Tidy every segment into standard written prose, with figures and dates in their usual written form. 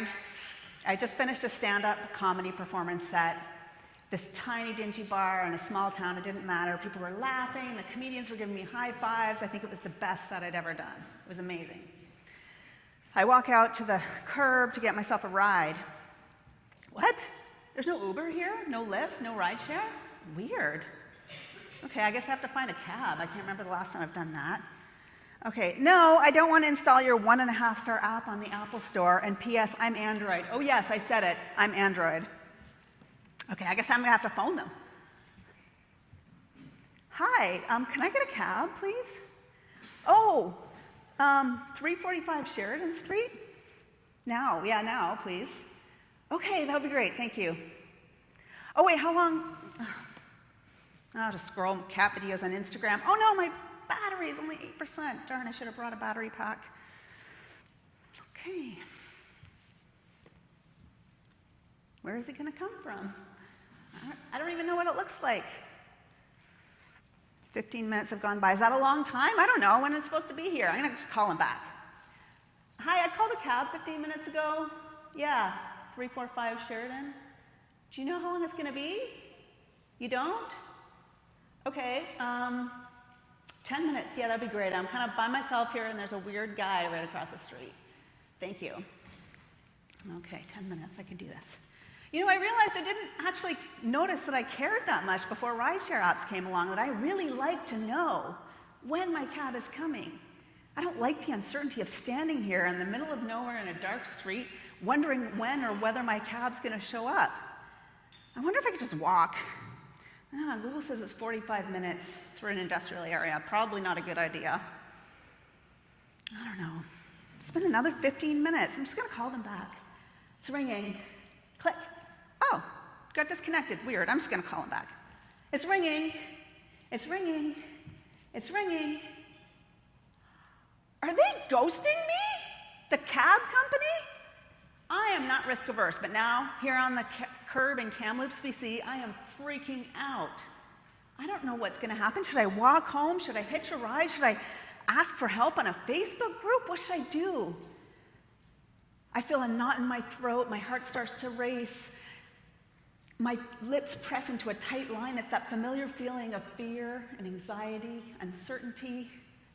ride. I just finished a stand-up comedy performance set. This tiny, dingy bar in a small town, it didn't matter. People were laughing, the comedians were giving me high fives. I think it was the best set I'd ever done. It was amazing. I walk out to the curb to get myself a ride. What? There's no Uber here? No Lyft? No rideshare? Weird. Okay, I guess I have to find a cab. I can't remember the last time I've done that. Okay, no, I don't want to install your 1.5-star app on the Apple Store, and P.S., I'm Android. Oh yes, I said it, I'm Android. Okay, I guess I'm gonna have to phone them. Hi, can I get a cab, please? Oh, 345 Sheridan Street? Now, please. Okay, that would be great, thank you. Oh wait, how long? I'll just scroll cat videos on Instagram. Oh no, my battery is only 8%. Darn, I should have brought a battery pack. Okay. Where is it gonna come from? I don't even know what it looks like. 15 minutes have gone by. Is that a long time? I don't know when it's supposed to be here. I'm gonna just call him back. Hi, I called a cab 15 minutes ago. Yeah, 345 Sheridan. Do you know how long it's gonna be? You don't? Okay, 10 minutes, yeah, that'd be great. I'm kind of by myself here and there's a weird guy right across the street. Thank you. Okay, 10 minutes, I can do this. You know, I realized I didn't actually notice that I cared that much before rideshare apps came along, that I really like to know when my cab is coming. I don't like the uncertainty of standing here in the middle of nowhere in a dark street, wondering when or whether my cab's gonna show up. I wonder if I could just walk. Google says it's 45 minutes through an industrial area. Probably not a good idea. I don't know. It's been another 15 minutes. I'm just gonna call them back. It's ringing. Click. Oh, got disconnected. Weird. I'm just gonna call them back. It's ringing. It's ringing. It's ringing. Are they ghosting me? The cab company? I am not risk averse, but now here on the curb in Kamloops, BC, I am freaking out. I don't know what's gonna happen. Should I walk home? Should I hitch a ride? Should I ask for help on a Facebook group? What should I do? I feel a knot in my throat. My heart starts to race. My lips press into a tight line. It's that familiar feeling of fear and anxiety, uncertainty.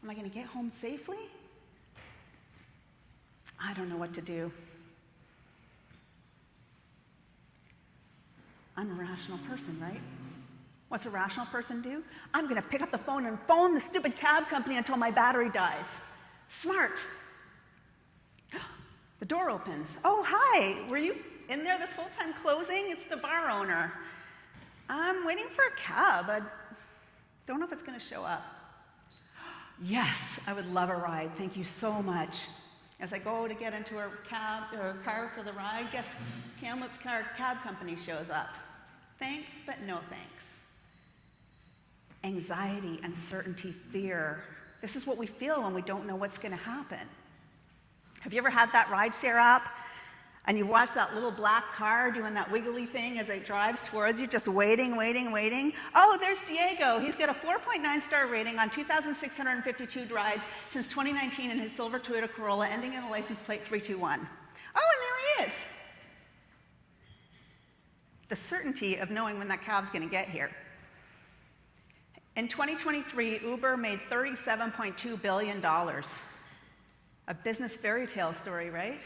Am I gonna get home safely? I don't know what to do. I'm a rational person, right? What's a rational person do? I'm gonna pick up the phone and phone the stupid cab company until my battery dies. Smart. The door opens. Oh, hi, were you in there this whole time closing? It's the bar owner. I'm waiting for a cab. I don't know if it's gonna show up. Yes, I would love a ride, thank you so much. As I go to get into a car for the ride, guess Kamloops cab company shows up. Thanks, but no thanks. Anxiety, uncertainty, fear. This is what we feel when we don't know what's gonna happen. Have you ever had that rideshare app and you watch that little black car doing that wiggly thing as it drives towards you, just waiting, waiting, waiting? Oh, there's Diego. He's got a 4.9-star rating on 2,652 rides since 2019 in his silver Toyota Corolla, ending in a license plate 321. Oh, and there he is. The certainty of knowing when that cab's gonna get here. In 2023, Uber made $37.2 billion. A business fairy tale story, right?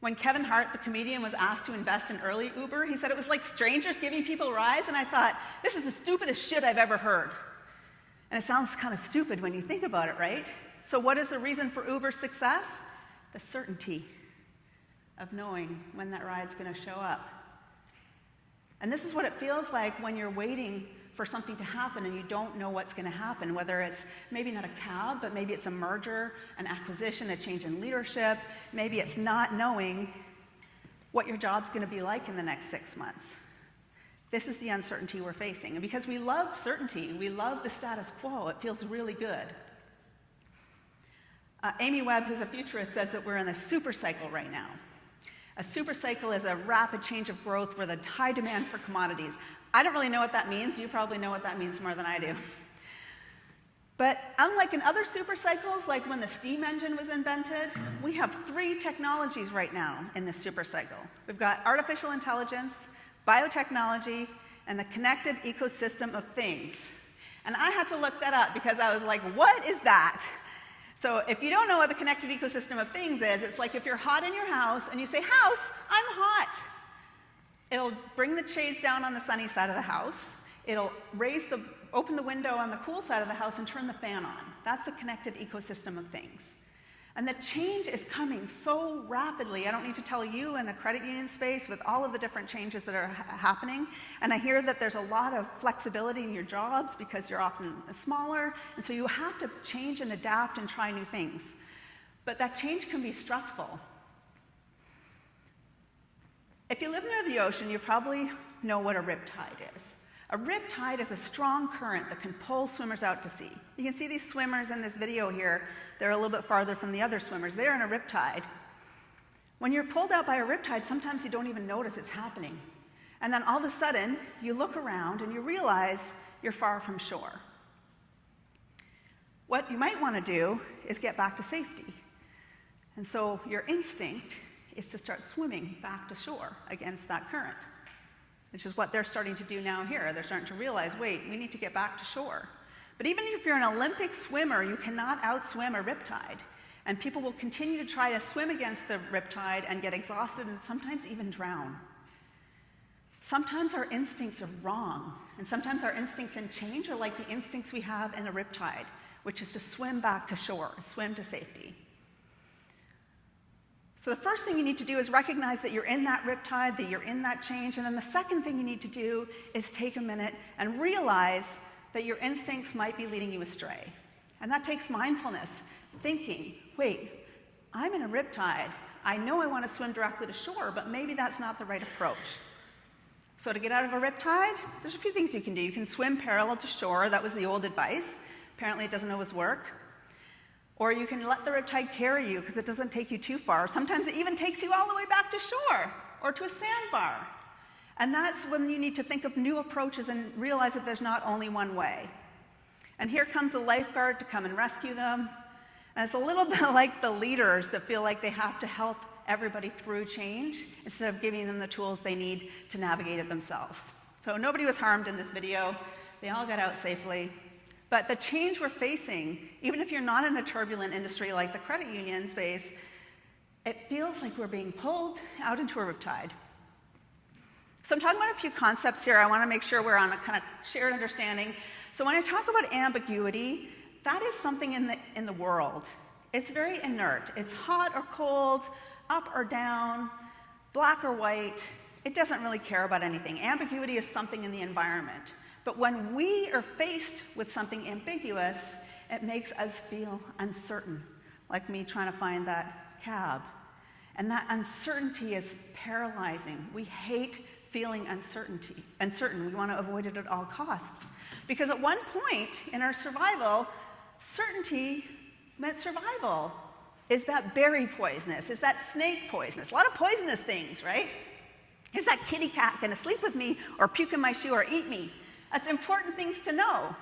When Kevin Hart, the comedian, was asked to invest in early Uber, he said it was like strangers giving people rides, and I thought, this is the stupidest shit I've ever heard. And it sounds kind of stupid when you think about it, right? So what is the reason for Uber's success? The certainty of knowing when that ride's gonna show up. And this is what it feels like when you're waiting for something to happen and you don't know what's gonna happen, whether it's maybe not a cab, but maybe it's a merger, an acquisition, a change in leadership. Maybe it's not knowing what your job's gonna be like in the next 6 months. This is the uncertainty we're facing. And because we love certainty, we love the status quo, it feels really good. Amy Webb, who's a futurist, says that we're in a super cycle right now. A super cycle is a rapid change of growth with a high demand for commodities. I don't really know what that means. You probably know what that means more than I do. But unlike in other supercycles, like when the steam engine was invented, we have 3 technologies right now in this supercycle. We've got artificial intelligence, biotechnology, and the connected ecosystem of things. And I had to look that up because I was like, what is that? So if you don't know what the connected ecosystem of things is, it's like if you're hot in your house and you say, house, I'm hot. It'll bring the shades down on the sunny side of the house. It'll open the window on the cool side of the house and turn the fan on. That's the connected ecosystem of things. And the change is coming so rapidly. I don't need to tell you in the credit union space with all of the different changes that are happening. And I hear that there's a lot of flexibility in your jobs because you're often smaller. And so you have to change and adapt and try new things. But that change can be stressful. If you live near the ocean, you probably know what a riptide is. A riptide is a strong current that can pull swimmers out to sea. You can see these swimmers in this video here. They're a little bit farther from the other swimmers. They're in a riptide. When you're pulled out by a riptide, sometimes you don't even notice it's happening. And then all of a sudden, you look around and you realize you're far from shore. What you might want to do is get back to safety. And so your instinct is to start swimming back to shore against that current, which is what they're starting to do now here. They're starting to realize, wait, we need to get back to shore. But even if you're an Olympic swimmer, you cannot outswim a riptide. And people will continue to try to swim against the riptide and get exhausted and sometimes even drown. Sometimes our instincts are wrong. And sometimes our instincts in change are like the instincts we have in a riptide, which is to swim back to shore, swim to safety. So the first thing you need to do is recognize that you're in that riptide, that you're in that change. And then the second thing you need to do is take a minute and realize that your instincts might be leading you astray. And that takes mindfulness, thinking, wait, I'm in a riptide. I know I want to swim directly to shore, but maybe that's not the right approach. So to get out of a riptide, there's a few things you can do. You can swim parallel to shore. That was the old advice. Apparently it doesn't always work. Or you can let the riptide carry you because it doesn't take you too far. Sometimes it even takes you all the way back to shore or to a sandbar. And that's when you need to think of new approaches and realize that there's not only one way. And here comes a lifeguard to come and rescue them. And it's a little bit like the leaders that feel like they have to help everybody through change instead of giving them the tools they need to navigate it themselves. So nobody was harmed in this video. They all got out safely. But the change we're facing, even if you're not in a turbulent industry like the credit union space, it feels like we're being pulled out into a riptide. So I'm talking about a few concepts here. I want to make sure we're on a kind of shared understanding. So when I talk about ambiguity, that is something in the world. It's very inert. It's hot or cold, up or down, black or white. It doesn't really care about anything. Ambiguity is something in the environment. But when we are faced with something ambiguous, it makes us feel uncertain, like me trying to find that cab. And that uncertainty is paralyzing. We hate feeling uncertain. We want to avoid it at all costs. Because at one point in our survival, certainty meant survival. Is that berry poisonous? Is that snake poisonous? A lot of poisonous things, right? Is that kitty cat going to sleep with me or puke in my shoe or eat me? That's important things to know.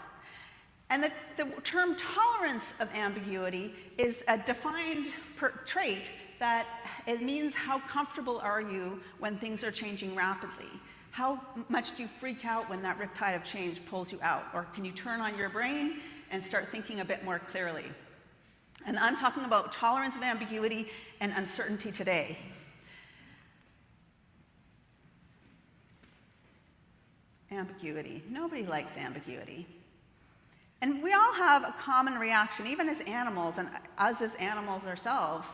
And the term tolerance of ambiguity is a defined trait that it means how comfortable are you when things are changing rapidly? How much do you freak out when that riptide of change pulls you out? Or can you turn on your brain and start thinking a bit more clearly? And I'm talking about tolerance of ambiguity and uncertainty today. Ambiguity. Nobody likes ambiguity. And we all have a common reaction, even as animals, and us as animals ourselves.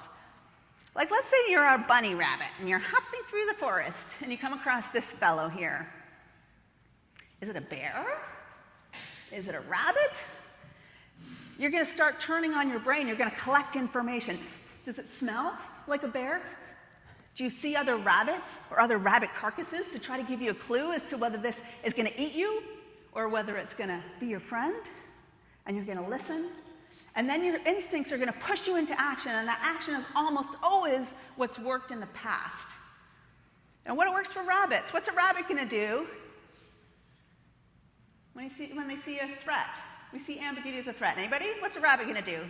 Like, let's say you're a bunny rabbit, and you're hopping through the forest, and you come across this fellow here. Is it a bear? Is it a rabbit? You're going to start turning on your brain. You're going to collect information. Does it smell like a bear? Do you see other rabbits or other rabbit carcasses to try to give you a clue as to whether this is going to eat you or whether it's going to be your friend? And you're going to listen. And then your instincts are going to push you into action, and that action is almost always what's worked in the past. And what works for rabbits? What's a rabbit going to do when they see a threat? We see ambiguity as a threat. Anybody? What's a rabbit going to do?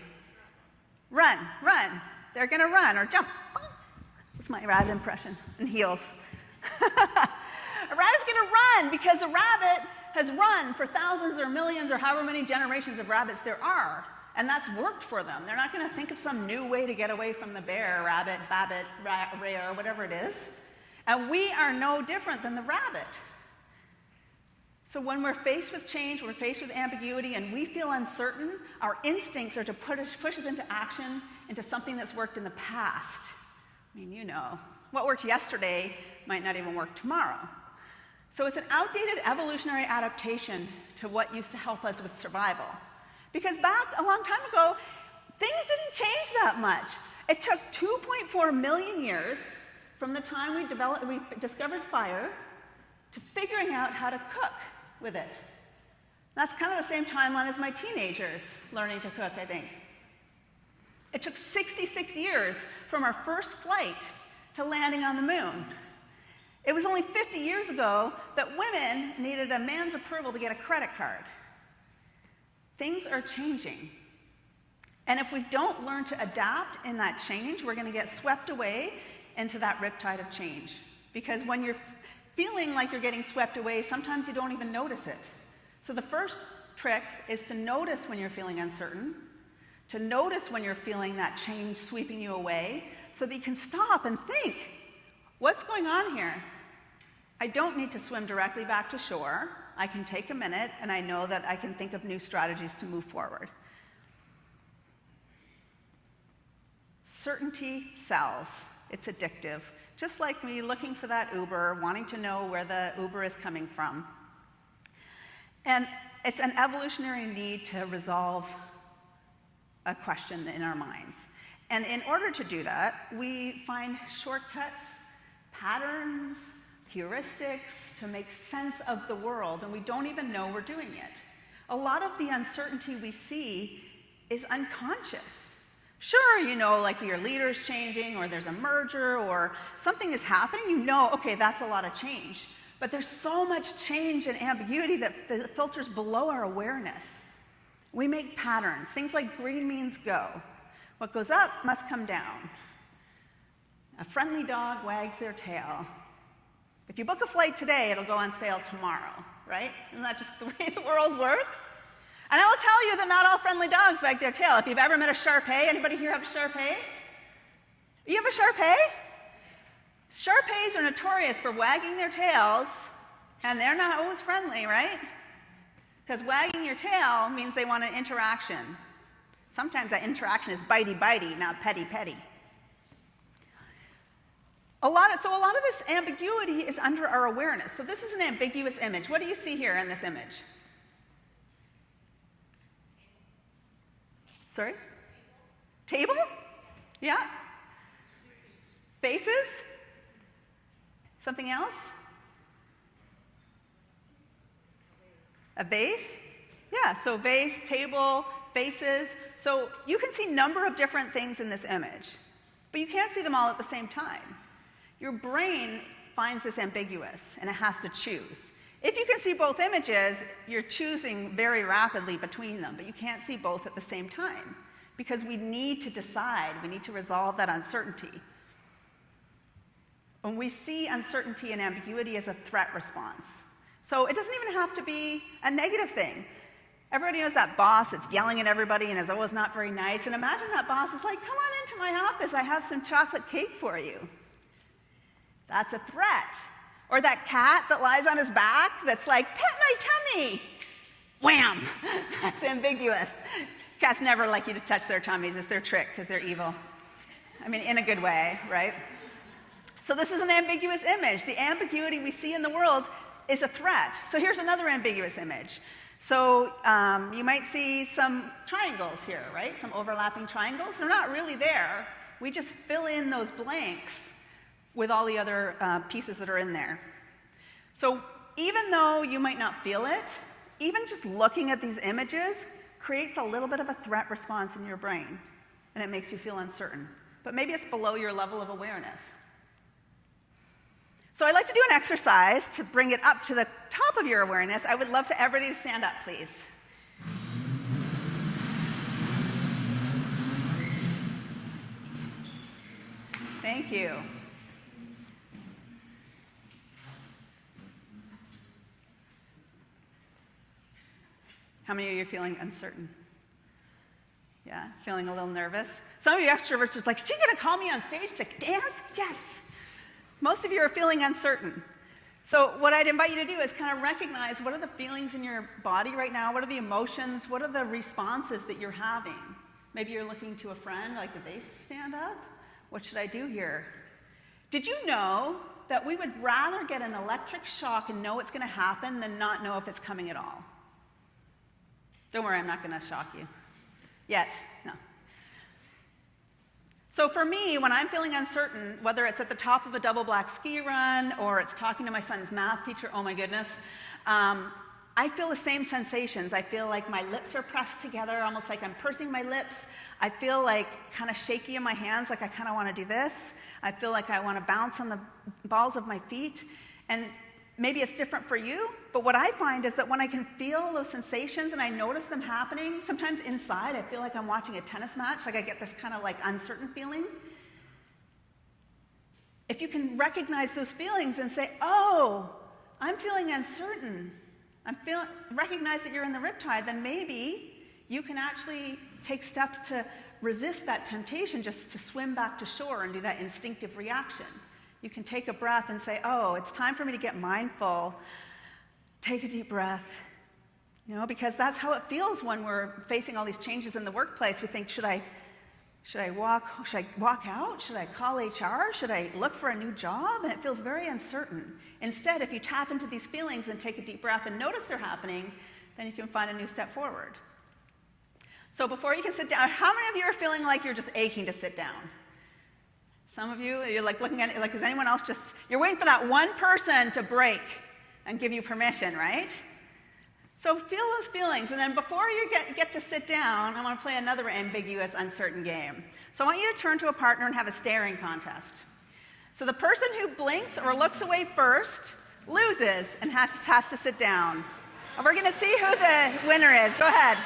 Run, run. They're going to run or jump. That's my rabbit impression. And heels. A rabbit's going to run because a rabbit has run for thousands or millions or however many generations of rabbits there are. And that's worked for them. They're not going to think of some new way to get away from the bear, rabbit, babbit, rare, whatever it is. And we are no different than the rabbit. So when we're faced with change, we're faced with ambiguity, and we feel uncertain, our instincts are to push us into action, into something that's worked in the past. I mean, you know, what worked yesterday might not even work tomorrow. So it's an outdated evolutionary adaptation to what used to help us with survival. Because back a long time ago, things didn't change that much. It took 2.4 million years from the time we discovered fire to figuring out how to cook with it. That's kind of the same timeline as my teenagers learning to cook, I think. It took 66 years from our first flight to landing on the moon. It was only 50 years ago that women needed a man's approval to get a credit card. Things are changing. And if we don't learn to adapt in that change, we're going to get swept away into that riptide of change. Because when you're feeling like you're getting swept away, sometimes you don't even notice it. So the first trick is to notice when you're feeling uncertain, to notice when you're feeling that change sweeping you away, so that you can stop and think, what's going on here? I don't need to swim directly back to shore. I can take a minute, and I know that I can think of new strategies to move forward. Certainty sells. It's addictive. Just like me looking for that Uber, wanting to know where the Uber is coming from. And it's an evolutionary need to resolve a question in our minds. And in order to do that, we find shortcuts, patterns, heuristics to make sense of the world, and we don't even know we're doing it. A lot of the uncertainty we see is unconscious. Sure, you know, like your leader's changing, or there's a merger, or something is happening, you know, okay, that's a lot of change. But there's so much change and ambiguity that filters below our awareness. We make patterns. Things like green means go. What goes up must come down. A friendly dog wags their tail. If you book a flight today, it'll go on sale tomorrow, right? Isn't that just the way the world works? And I will tell you that not all friendly dogs wag their tail. If you've ever met a Shar-Pei, anybody here have a Shar-Pei? You have a Shar-Pei? Shar-Peis are notorious for wagging their tails, and they're not always friendly, right? Because wagging your tail means they want an interaction. Sometimes that interaction is bitey-bitey, not petty-petty. A lot of this ambiguity is under our awareness. So this is an ambiguous image. What do you see here in this image? Sorry? Table? Yeah? Faces? Something else? A vase? Yeah, so vase, table, faces. So you can see a number of different things in this image, but you can't see them all at the same time. Your brain finds this ambiguous, and it has to choose. If you can see both images, you're choosing very rapidly between them, but you can't see both at the same time, because we need to decide, we need to resolve that uncertainty. When we see uncertainty and ambiguity as a threat response. So it doesn't even have to be a negative thing. Everybody knows that boss that's yelling at everybody and is always not very nice, and imagine that boss is like, come on into my office, I have some chocolate cake for you. That's a threat. Or that cat that lies on his back that's like, pet my tummy. Wham! That's ambiguous. Cats never like you to touch their tummies. It's their trick because they're evil. I mean, in a good way, right? So this is an ambiguous image. The ambiguity we see in the world is a threat. So here's another ambiguous image. So you might see some triangles here, right? Some overlapping triangles. They're not really there. We just fill in those blanks with all the other pieces that are in there. So even though you might not feel it, even just looking at these images creates a little bit of a threat response in your brain, and it makes you feel uncertain. But maybe it's below your level of awareness. So I'd like to do an exercise to bring it up to the top of your awareness. I would love to everybody to stand up, please. Thank you. How many of you are feeling uncertain? Yeah, feeling a little nervous? Some of you extroverts are just like, is she going to call me on stage to dance? Yes. Most of you are feeling uncertain. So what I'd invite you to do is kind of recognize what are the feelings in your body right now, what are the emotions, what are the responses that you're having. Maybe you're looking to a friend, like, did they stand up? What should I do here? Did you know that we would rather get an electric shock and know it's going to happen than not know if it's coming at all? Don't worry, I'm not going to shock you. Yet, no. So for me, when I'm feeling uncertain, whether it's at the top of a double black ski run or it's talking to my son's math teacher, oh my goodness, I feel the same sensations. I feel like my lips are pressed together, almost like I'm pursing my lips. I feel like kind of shaky in my hands, like I kind of want to do this. I feel like I want to bounce on the balls of my feet. And maybe it's different for you, but what I find is that when I can feel those sensations and I notice them happening, sometimes inside I feel like I'm watching a tennis match, like I get this kind of like uncertain feeling. If you can recognize those feelings and say, oh, I'm feeling uncertain, recognize that you're in the riptide, then maybe you can actually take steps to resist that temptation just to swim back to shore and do that instinctive reaction. You can take a breath and say, oh, it's time for me to get mindful. Take a deep breath. Because that's how it feels when we're facing all these changes in the workplace. We think, should I walk out? Should I call HR? Should I look for a new job? And it feels very uncertain. Instead, if you tap into these feelings and take a deep breath and notice they're happening, then you can find a new step forward. So before you can sit down, how many of you are feeling like you're just aching to sit down? Some of you, you're like looking at it like, is anyone else just, you're waiting for that one person to break and give you permission, right? So feel those feelings, and then before you get to sit down, I want to play another ambiguous, uncertain game. So I want you to turn to a partner and have a staring contest. So the person who blinks or looks away first loses and has to sit down. And we're going to see who the winner is. Go ahead.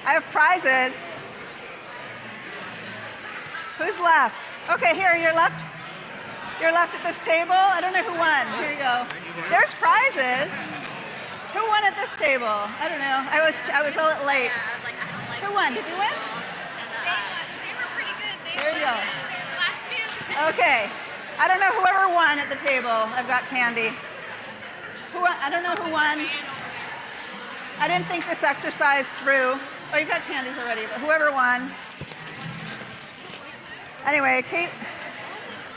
I have prizes. Who's left? Okay, here, you're left. You're left at this table. I don't know who won. Here you go. There's prizes. Who won at this table? I don't know. I was a little late. Yeah, I was like, I don't like. Who won? Did you win? They were pretty good. There you go. Their last two. Okay. I don't know whoever won at the table. I've got candy. Who won? I don't know who won. I didn't think this exercise through. Oh, you've got candies already, but whoever won. Anyway,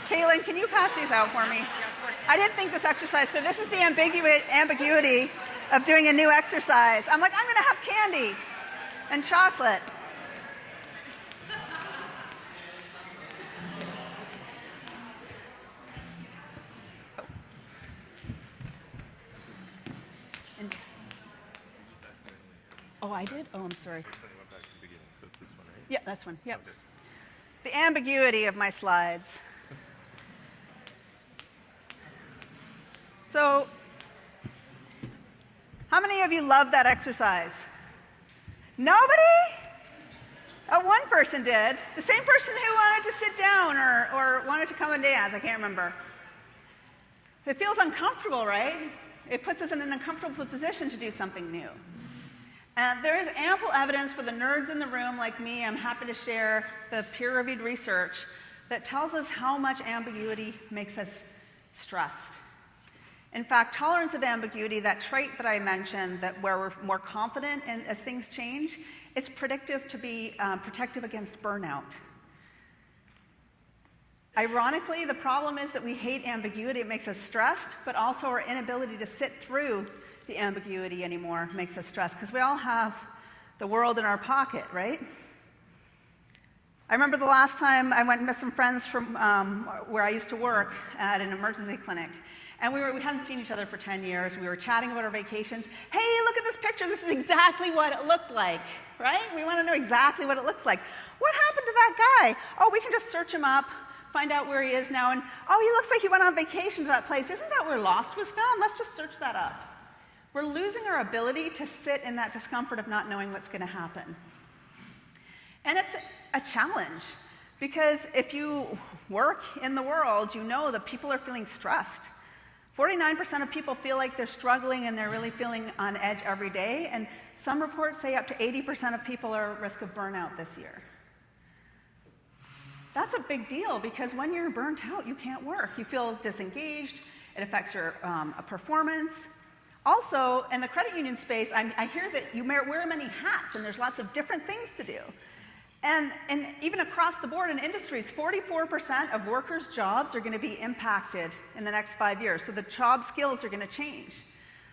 Caitlin, can you pass these out for me? Yeah, of course. I didn't think this exercise, so this is the ambiguity of doing a new exercise. I'm like, I'm going to have candy and chocolate. Oh, I did? Oh, I'm sorry. So it's this one, right? Yeah, that's one. Yep. Okay. The ambiguity of my slides. So, how many of you love that exercise? Nobody? Oh, one person did. The same person who wanted to sit down or wanted to come and dance. I can't remember. It feels uncomfortable, right? It puts us in an uncomfortable position to do something new. There is ample evidence for the nerds in the room like me. I'm happy to share the peer-reviewed research that tells us how much ambiguity makes us stressed. In fact, tolerance of ambiguity, that trait that I mentioned, that where we're more confident as things change, it's predictive to be protective against burnout. Ironically, the problem is that we hate ambiguity. It makes us stressed, but also our inability to sit through the ambiguity anymore makes us stressed, because we all have the world in our pocket, right? I remember the last time I went and met some friends from where I used to work at an emergency clinic. And we hadn't seen each other for 10 years. We were chatting about our vacations. Hey, look at this picture. This is exactly what it looked like, right? We want to know exactly what it looks like. What happened to that guy? Oh, we can just search him up, find out where he is now. And oh, he looks like he went on vacation to that place. Isn't that where Lost was filmed? Let's just search that up. We're losing our ability to sit in that discomfort of not knowing what's going to happen. And it's a challenge, because if you work in the world, you know that people are feeling stressed. 49% of people feel like they're struggling and they're really feeling on edge every day, and some reports say up to 80% of people are at risk of burnout this year. That's a big deal, because when you're burnt out, you can't work. You feel disengaged, it affects your performance. Also, in the credit union space, I hear that you wear many hats and there's lots of different things to do. And even across the board in industries, 44% of workers' jobs are going to be impacted in the next 5 years. So the job skills are going to change.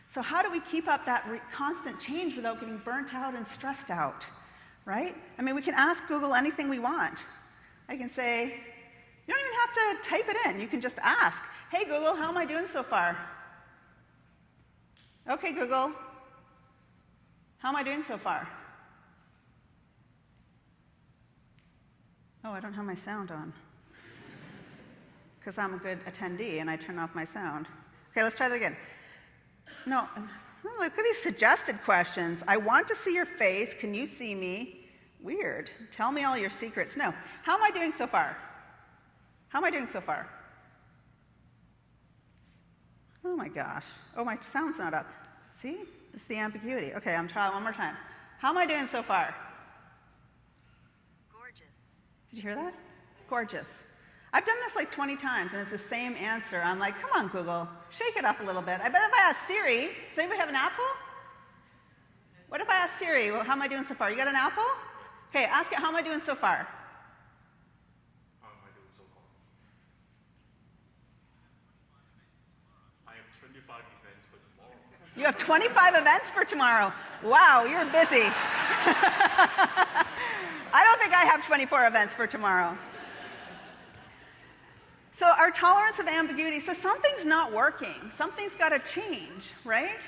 So how do we keep up that constant change without getting burnt out and stressed out, right? I mean, we can ask Google anything we want. I can say, you don't even have to type it in. You can just ask, hey, Google, how am I doing so far? Okay, Google, how am I doing so far? Oh, I don't have my sound on, because I'm a good attendee and I turn off my sound. Okay, let's try that again. No, look at these suggested questions. I want to see your face. Can you see me? Weird. Tell me all your secrets. No. How am I doing so far? How am I doing so far? Oh my gosh. Oh, my sound's not up. See? It's the ambiguity. Okay, I'm trying one more time. How am I doing so far? Did you hear that? Gorgeous. I've done this like 20 times, and it's the same answer. I'm like, come on, Google, shake it up a little bit. I bet if I ask Siri, does anybody have an apple? What if I ask Siri, well, how am I doing so far? You got an apple? Okay, ask it, how am I doing so far? How am I doing so far? I have 25 events for tomorrow. You have 25 events for tomorrow. Wow, you're busy. I don't think I have 24 events for tomorrow. So our tolerance of ambiguity, so something's not working. Something's got to change, right?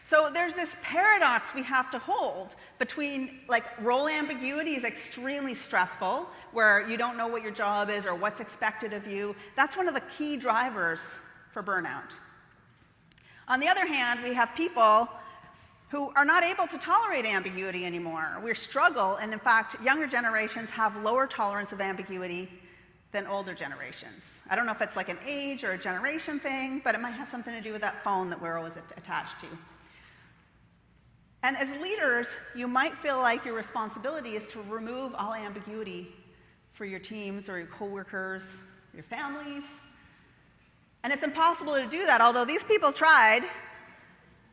So there's this paradox we have to hold between, like, role ambiguity is extremely stressful, where you don't know what your job is or what's expected of you. That's one of the key drivers for burnout. On the other hand, we have people who are not able to tolerate ambiguity anymore. We struggle, and in fact, younger generations have lower tolerance of ambiguity than older generations. I don't know if it's like an age or a generation thing, but it might have something to do with that phone that we're always attached to. And as leaders, you might feel like your responsibility is to remove all ambiguity for your teams or your coworkers, your families. And it's impossible to do that, although these people tried.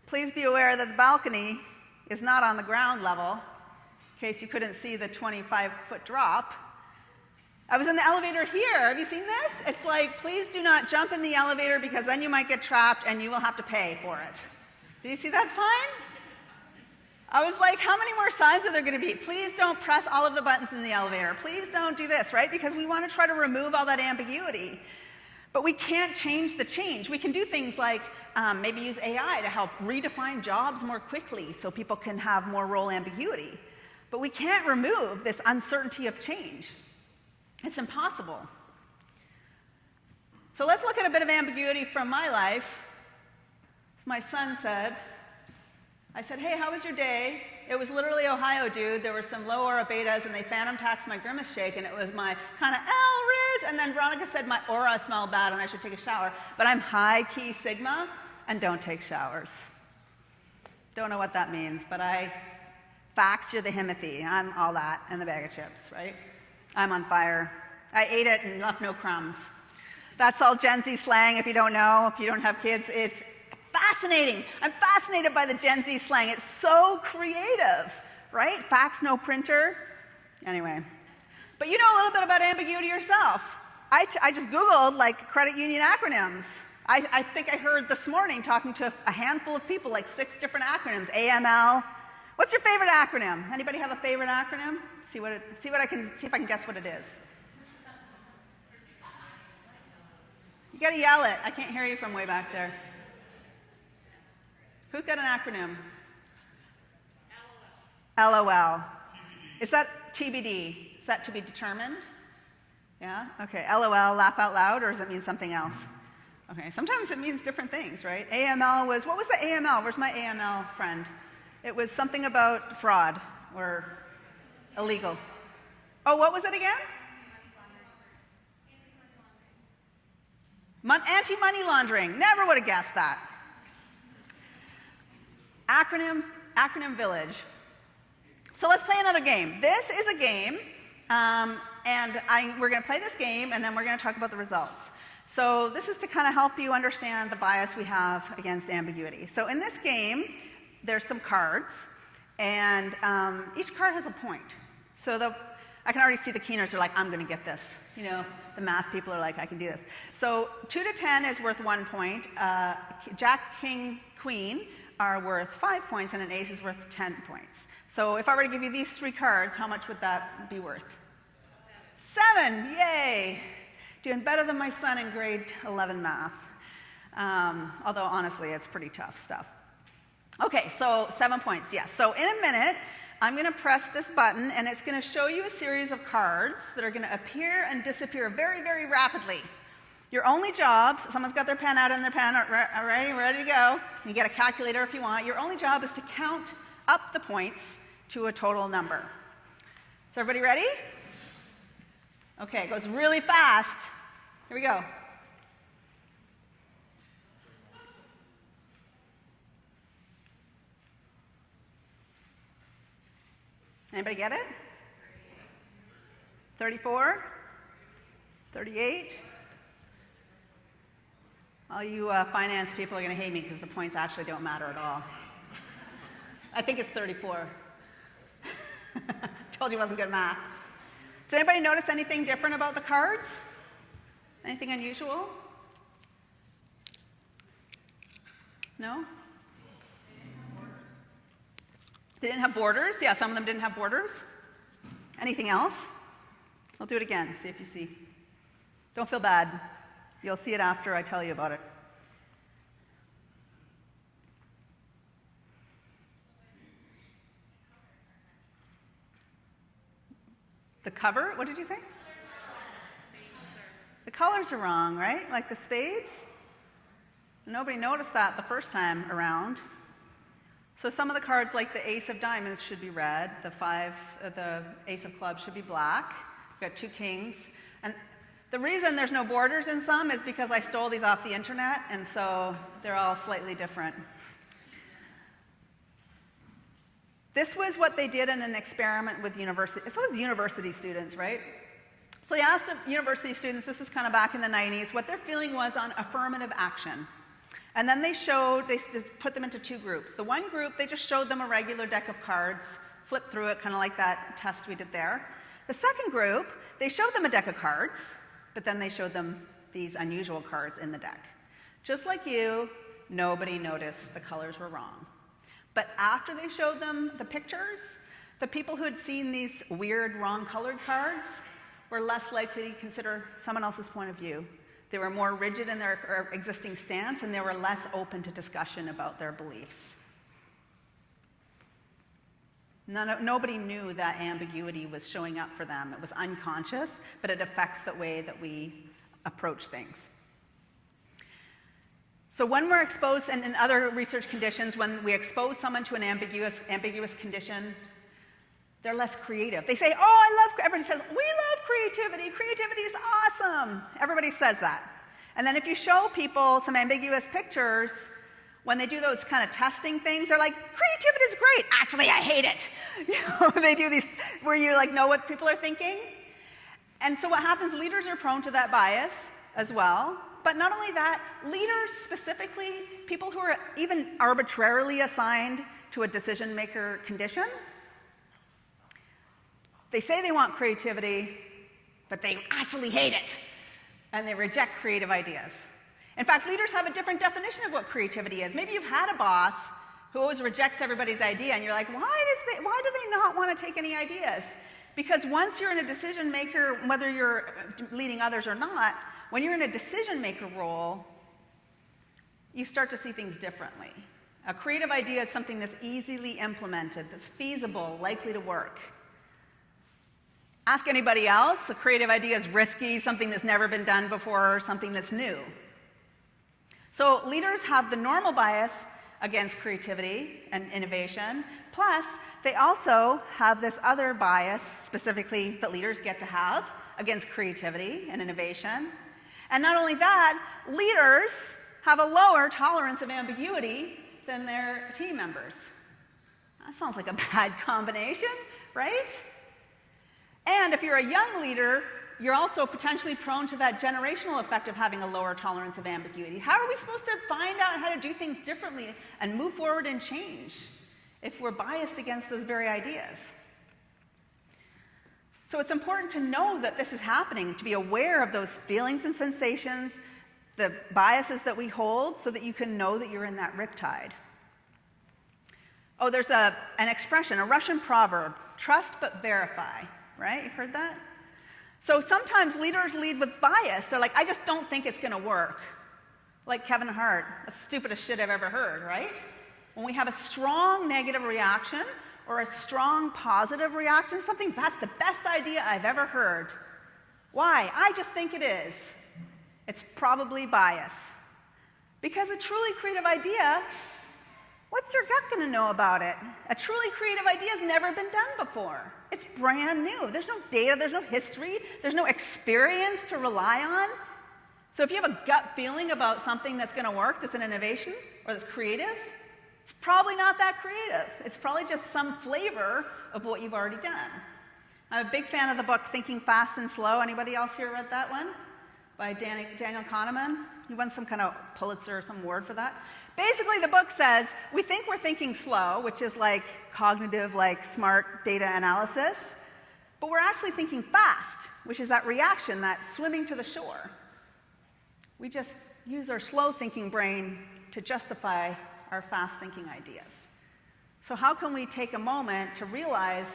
Please be aware that the balcony is not on the ground level, in case you couldn't see the 25-foot drop. I was in the elevator here. Have you seen this? It's like, please do not jump in the elevator, because then you might get trapped and you will have to pay for it. Do you see that sign? I was like, how many more signs are there going to be? Please don't press all of the buttons in the elevator. Please don't do this, right? Because we want to try to remove all that ambiguity. But we can't change the change. We can do things like maybe use AI to help redefine jobs more quickly so people can have more role ambiguity. But we can't remove this uncertainty of change. It's impossible. So let's look at a bit of ambiguity from my life. As my son said, I said, hey, how was your day? It was literally Ohio, dude. There were some low aura betas, and they phantom taxed my grimace shake, and it was my kind of Riz. And then Veronica said my aura smelled bad and I should take a shower. But I'm high-key Sigma and don't take showers. Don't know what that means, but facts, you're the Himothy. I'm all that and the bag of chips, right? I'm on fire. I ate it and left no crumbs. That's all Gen Z slang, if you don't know, if you don't have kids. It's fascinating. I'm fascinated by the Gen Z slang. It's so creative, right? Facts, no printer. Anyway. But you know a little bit about ambiguity yourself. I just Googled, like, credit union acronyms. I think I heard this morning, talking to a handful of people, like 6 different acronyms. AML. What's your favorite acronym? Anybody have a favorite acronym? See if I can guess what it is. You gotta yell it. I can't hear you from way back there. Who's got an acronym? LOL. Is that TBD? Is that to be determined? Yeah? Okay. LOL, laugh out loud, or does it mean something else? Okay. Sometimes it means different things, right? AML was, what was the AML? Where's my AML friend? It was something about fraud or illegal. Oh, what was it again? Anti-money laundering. Never would have guessed that. Acronym village. So let's play another game. This is a game, we're going to play this game, and then we're going to talk about the results. So this is to kind of help you understand the bias we have against ambiguity. So in this game, there's some cards, and each card has a point. So I can already see the keeners are like, I'm going to get this. You know, the math people are like, I can do this. So 2 to 10 is worth 1 point. Jack, King, Queen are worth 5 points, and an ace is worth 10 points. So if I were to give you these 3 cards, how much would that be worth? 7, yay! Doing better than my son in grade 11 math. Although honestly, it's pretty tough stuff. Okay, so 7 points, yes. So in a minute, I'm going to press this button, and it's going to show you a series of cards that are going to appear and disappear very, very rapidly. Your only job, someone's got their pen out and their pen, ready to go. You get a calculator if you want. Your only job is to count up the points to a total number. Is everybody ready? Okay, it goes really fast. Here we go. Anybody get it? 34? 38? All you finance people are going to hate me because the points actually don't matter at all. I think it's 34. Told you I wasn't good at math. Does anybody notice anything different about the cards? Anything unusual? No? They didn't have borders? Yeah, some of them didn't have borders. Anything else? I'll do it again, see if you see. Don't feel bad. You'll see it after I tell you about it. The cover, what did you say? The colors are wrong, right? Like the spades? Nobody noticed that the first time around. So some of the cards, like the ace of diamonds, should be red. The ace of clubs should be black. We've got 2 kings. And the reason there's no borders in some is because I stole these off the internet, and so they're all slightly different. This was what they did in an experiment with university. So it was university students, right? So they asked the university students, this is kind of back in the 90s, what their feeling was on affirmative action. And then they just put them into 2 groups. The one group, they just showed them a regular deck of cards, flipped through it, kind of like that test we did there. The second group, they showed them a deck of cards, but then they showed them these unusual cards in the deck. Just like you, nobody noticed the colors were wrong. But after they showed them the pictures, the people who had seen these weird, wrong-colored cards were less likely to consider someone else's point of view. They were more rigid in their existing stance, and they were less open to discussion about their beliefs. Nobody knew that ambiguity was showing up for them. It was unconscious, but it affects the way that we approach things. So when we're exposed, and in other research conditions, when we expose someone to an ambiguous condition, they're less creative. They say, everybody says, we love creativity. Creativity is awesome. Everybody says that. And then if you show people some ambiguous pictures, when they do those kind of testing things, they're like, creativity is great. Actually, I hate it. They do these where you know what people are thinking. And so what happens, leaders are prone to that bias as well. But not only that, leaders specifically, people who are even arbitrarily assigned to a decision maker condition, they say they want creativity, but they actually hate it, and they reject creative ideas. In fact, leaders have a different definition of what creativity is. Maybe you've had a boss who always rejects everybody's idea, and you're like, why do they not want to take any ideas? Because once you're in a decision maker, whether you're leading others or not, when you're in a decision maker role, you start to see things differently. A creative idea is something that's easily implemented, that's feasible, likely to work. Ask anybody else, a creative idea is risky, something that's never been done before, or something that's new. So leaders have the normal bias against creativity and innovation, plus they also have this other bias, specifically that leaders get to have, against creativity and innovation. And not only that, leaders have a lower tolerance of ambiguity than their team members. That sounds like a bad combination, right? And if you're a young leader, you're also potentially prone to that generational effect of having a lower tolerance of ambiguity. How are we supposed to find out how to do things differently and move forward and change if we're biased against those very ideas? So it's important to know that this is happening, to be aware of those feelings and sensations, the biases that we hold, so that you can know that you're in that riptide. Oh, there's an expression, a Russian proverb, trust but verify, right? You've heard that? So sometimes leaders lead with bias. They're like, I just don't think it's going to work. Like Kevin Hart, the stupidest shit I've ever heard, right? When we have a strong negative reaction or a strong positive reaction to something, that's the best idea I've ever heard. Why? I just think it is. It's probably bias. Because a truly creative idea, what's your gut going to know about it? A truly creative idea has never been done before. It's brand new. There's no data, there's no history, there's no experience to rely on. So if you have a gut feeling about something that's going to work, that's an innovation, or that's creative, it's probably not that creative. It's probably just some flavor of what you've already done. I'm a big fan of the book Thinking Fast and Slow. Anybody else here read that one? By Daniel Kahneman. He won some kind of Pulitzer or some award for that. Basically, the book says we think we're thinking slow, which is like cognitive, like smart data analysis, but we're actually thinking fast, which is that reaction, that swimming to the shore. We just use our slow thinking brain to justify our fast thinking ideas. So how can we take a moment to realize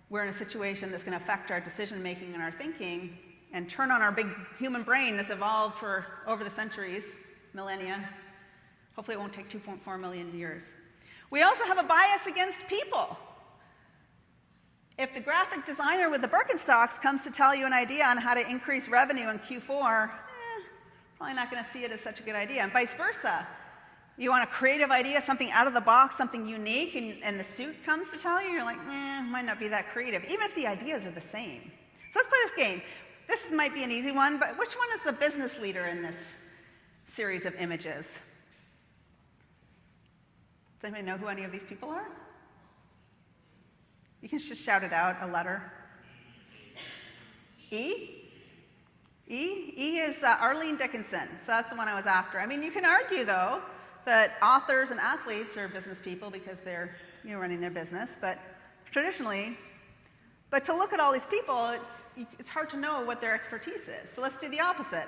we're in a situation that's going to affect our decision making and our thinking, and turn on our big human brain that's evolved for over the centuries, millennia. Hopefully it won't take 2.4 million years. We also have a bias against people. If the graphic designer with the Birkenstocks comes to tell you an idea on how to increase revenue in Q4, probably not going to see it as such a good idea, and vice versa. You want a creative idea, something out of the box, something unique, and the suit comes to tell you, you're like, might not be that creative, even if the ideas are the same. So let's play this game. This might be an easy one, but which one is the business leader in this series of images? Does anybody know who any of these people are? You can just shout it out, a letter. E? E is Arlene Dickinson, so that's the one I was after. I mean, you can argue, though, that authors and athletes are business people because they're running their business, but traditionally, but to look at all these people, it's hard to know what their expertise is. So let's do the opposite.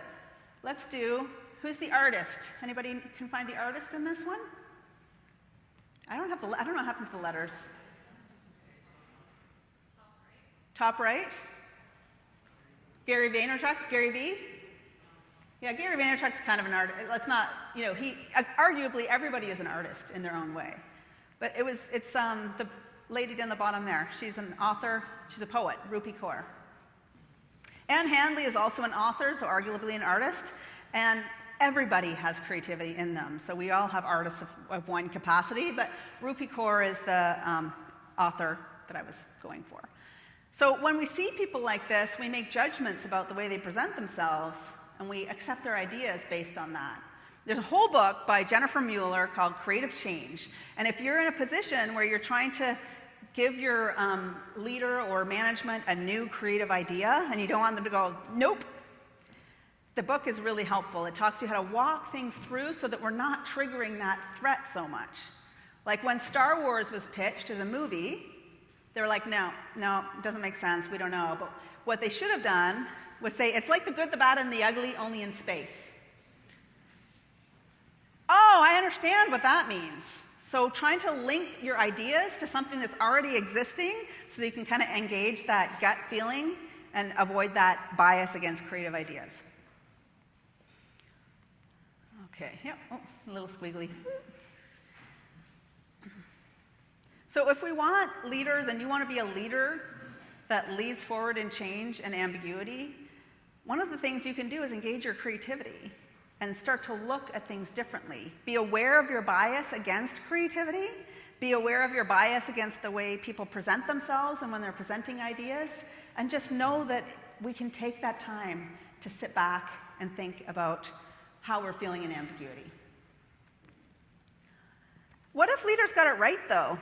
Let's do, who's the artist? Anybody can find the artist in this one? I don't know what happened to the letters. Top right? Gary Vaynerchuk, Gary V? Yeah, Gary Vaynerchuk's kind of an artist. Let's not, arguably everybody is an artist in their own way. But it's the lady down the bottom there. She's an author, she's a poet, Rupi Kaur. Anne Handley is also an author, so arguably an artist, and everybody has creativity in them. So we all have artists of one capacity, but Rupi Kaur is the author that I was going for. So when we see people like this, we make judgments about the way they present themselves, and we accept their ideas based on that. There's a whole book by Jennifer Mueller called Creative Change, and if you're in a position where you're trying to give your leader or management a new creative idea, and you don't want them to go, nope, the book is really helpful. It talks to you how to walk things through so that we're not triggering that threat so much. Like when Star Wars was pitched as a movie, they were like, no, it doesn't make sense, we don't know. But what they should have done was say, it's like the good, the bad, and the ugly, only in space. Oh, I understand what that means. So trying to link your ideas to something that's already existing so that you can kind of engage that gut feeling and avoid that bias against creative ideas. Okay, yep, oh, a little squiggly. So if we want leaders, and you want to be a leader that leads forward in change and ambiguity, one of the things you can do is engage your creativity and start to look at things differently. Be aware of your bias against creativity. Be aware of your bias against the way people present themselves and when they're presenting ideas. And just know that we can take that time to sit back and think about how we're feeling in ambiguity. What if leaders got it right, though?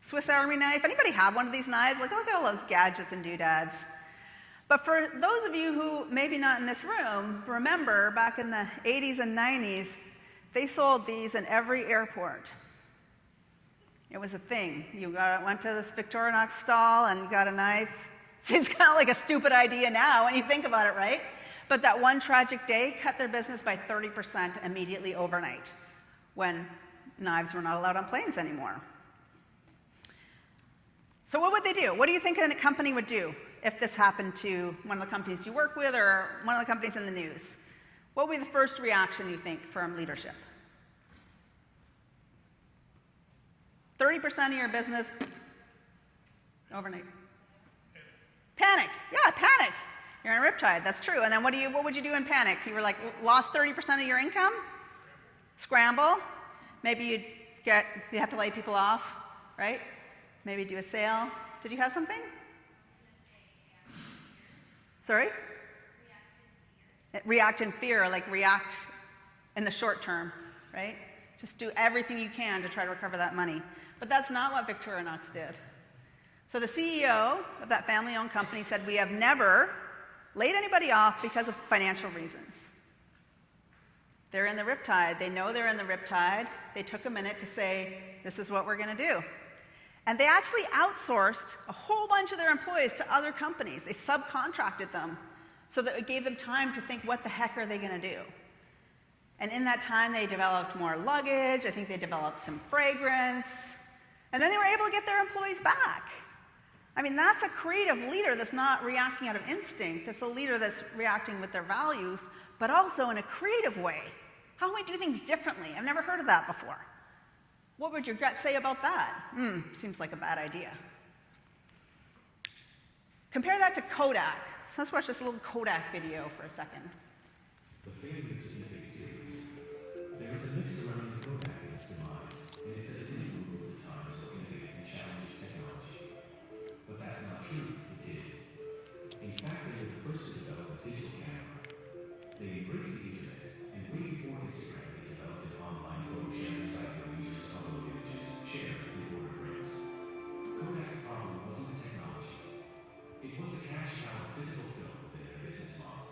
Swiss Army knife. Anybody have one of these knives? Like, look at all those gadgets and doodads. But for those of you who maybe not in this room, remember back in the 80s and 90s, they sold these in every airport. It was a thing. You went to this Victorinox stall and you got a knife. Seems kind of like a stupid idea now when you think about it, right? But that one tragic day cut their business by 30% immediately overnight when knives were not allowed on planes anymore. So what would they do? What do you think a company would do if this happened to one of the companies you work with or one of the companies in the news? What would be the first reaction, you think, from leadership? 30% of your business overnight. Panic. Yeah, panic. You're in a riptide. That's true. And then what would you do in panic? You were like, lost 30% of your income? Scramble. Maybe you'd have to lay people off, right? Maybe do a sale. Did you have something? Sorry? React in fear, like react in the short term, right? Just do everything you can to try to recover that money. But that's not what Victorinox did. So the CEO of that family-owned company said, we have never laid anybody off because of financial reasons. They're in the riptide. They know they're in the riptide. They took a minute to say, this is what we're going to do. And they actually outsourced a whole bunch of their employees to other companies. They subcontracted them so that it gave them time to think, what the heck are they going to do? And in that time, they developed more luggage. I think they developed some fragrance. And then they were able to get their employees back. I mean, that's a creative leader that's not reacting out of instinct. It's a leader that's reacting with their values, but also in a creative way. How can we do things differently? I've never heard of that before. What would your gut say about that? Seems like a bad idea. Compare that to Kodak. So let's watch this little Kodak video for a second. The failure to innovate series. There was a myth surrounding Kodak and its demise, and it's that it didn't move with the times or innovate and challenge its technology. But that's not true, it did. In fact, they were the first to develop a digital camera. They embraced the internet, and way before Instagram, they developed an online photo sharing site for users to upload images, share, and order prints. Kodak's problem wasn't the technology. It was the cash cow of physical film within their business model.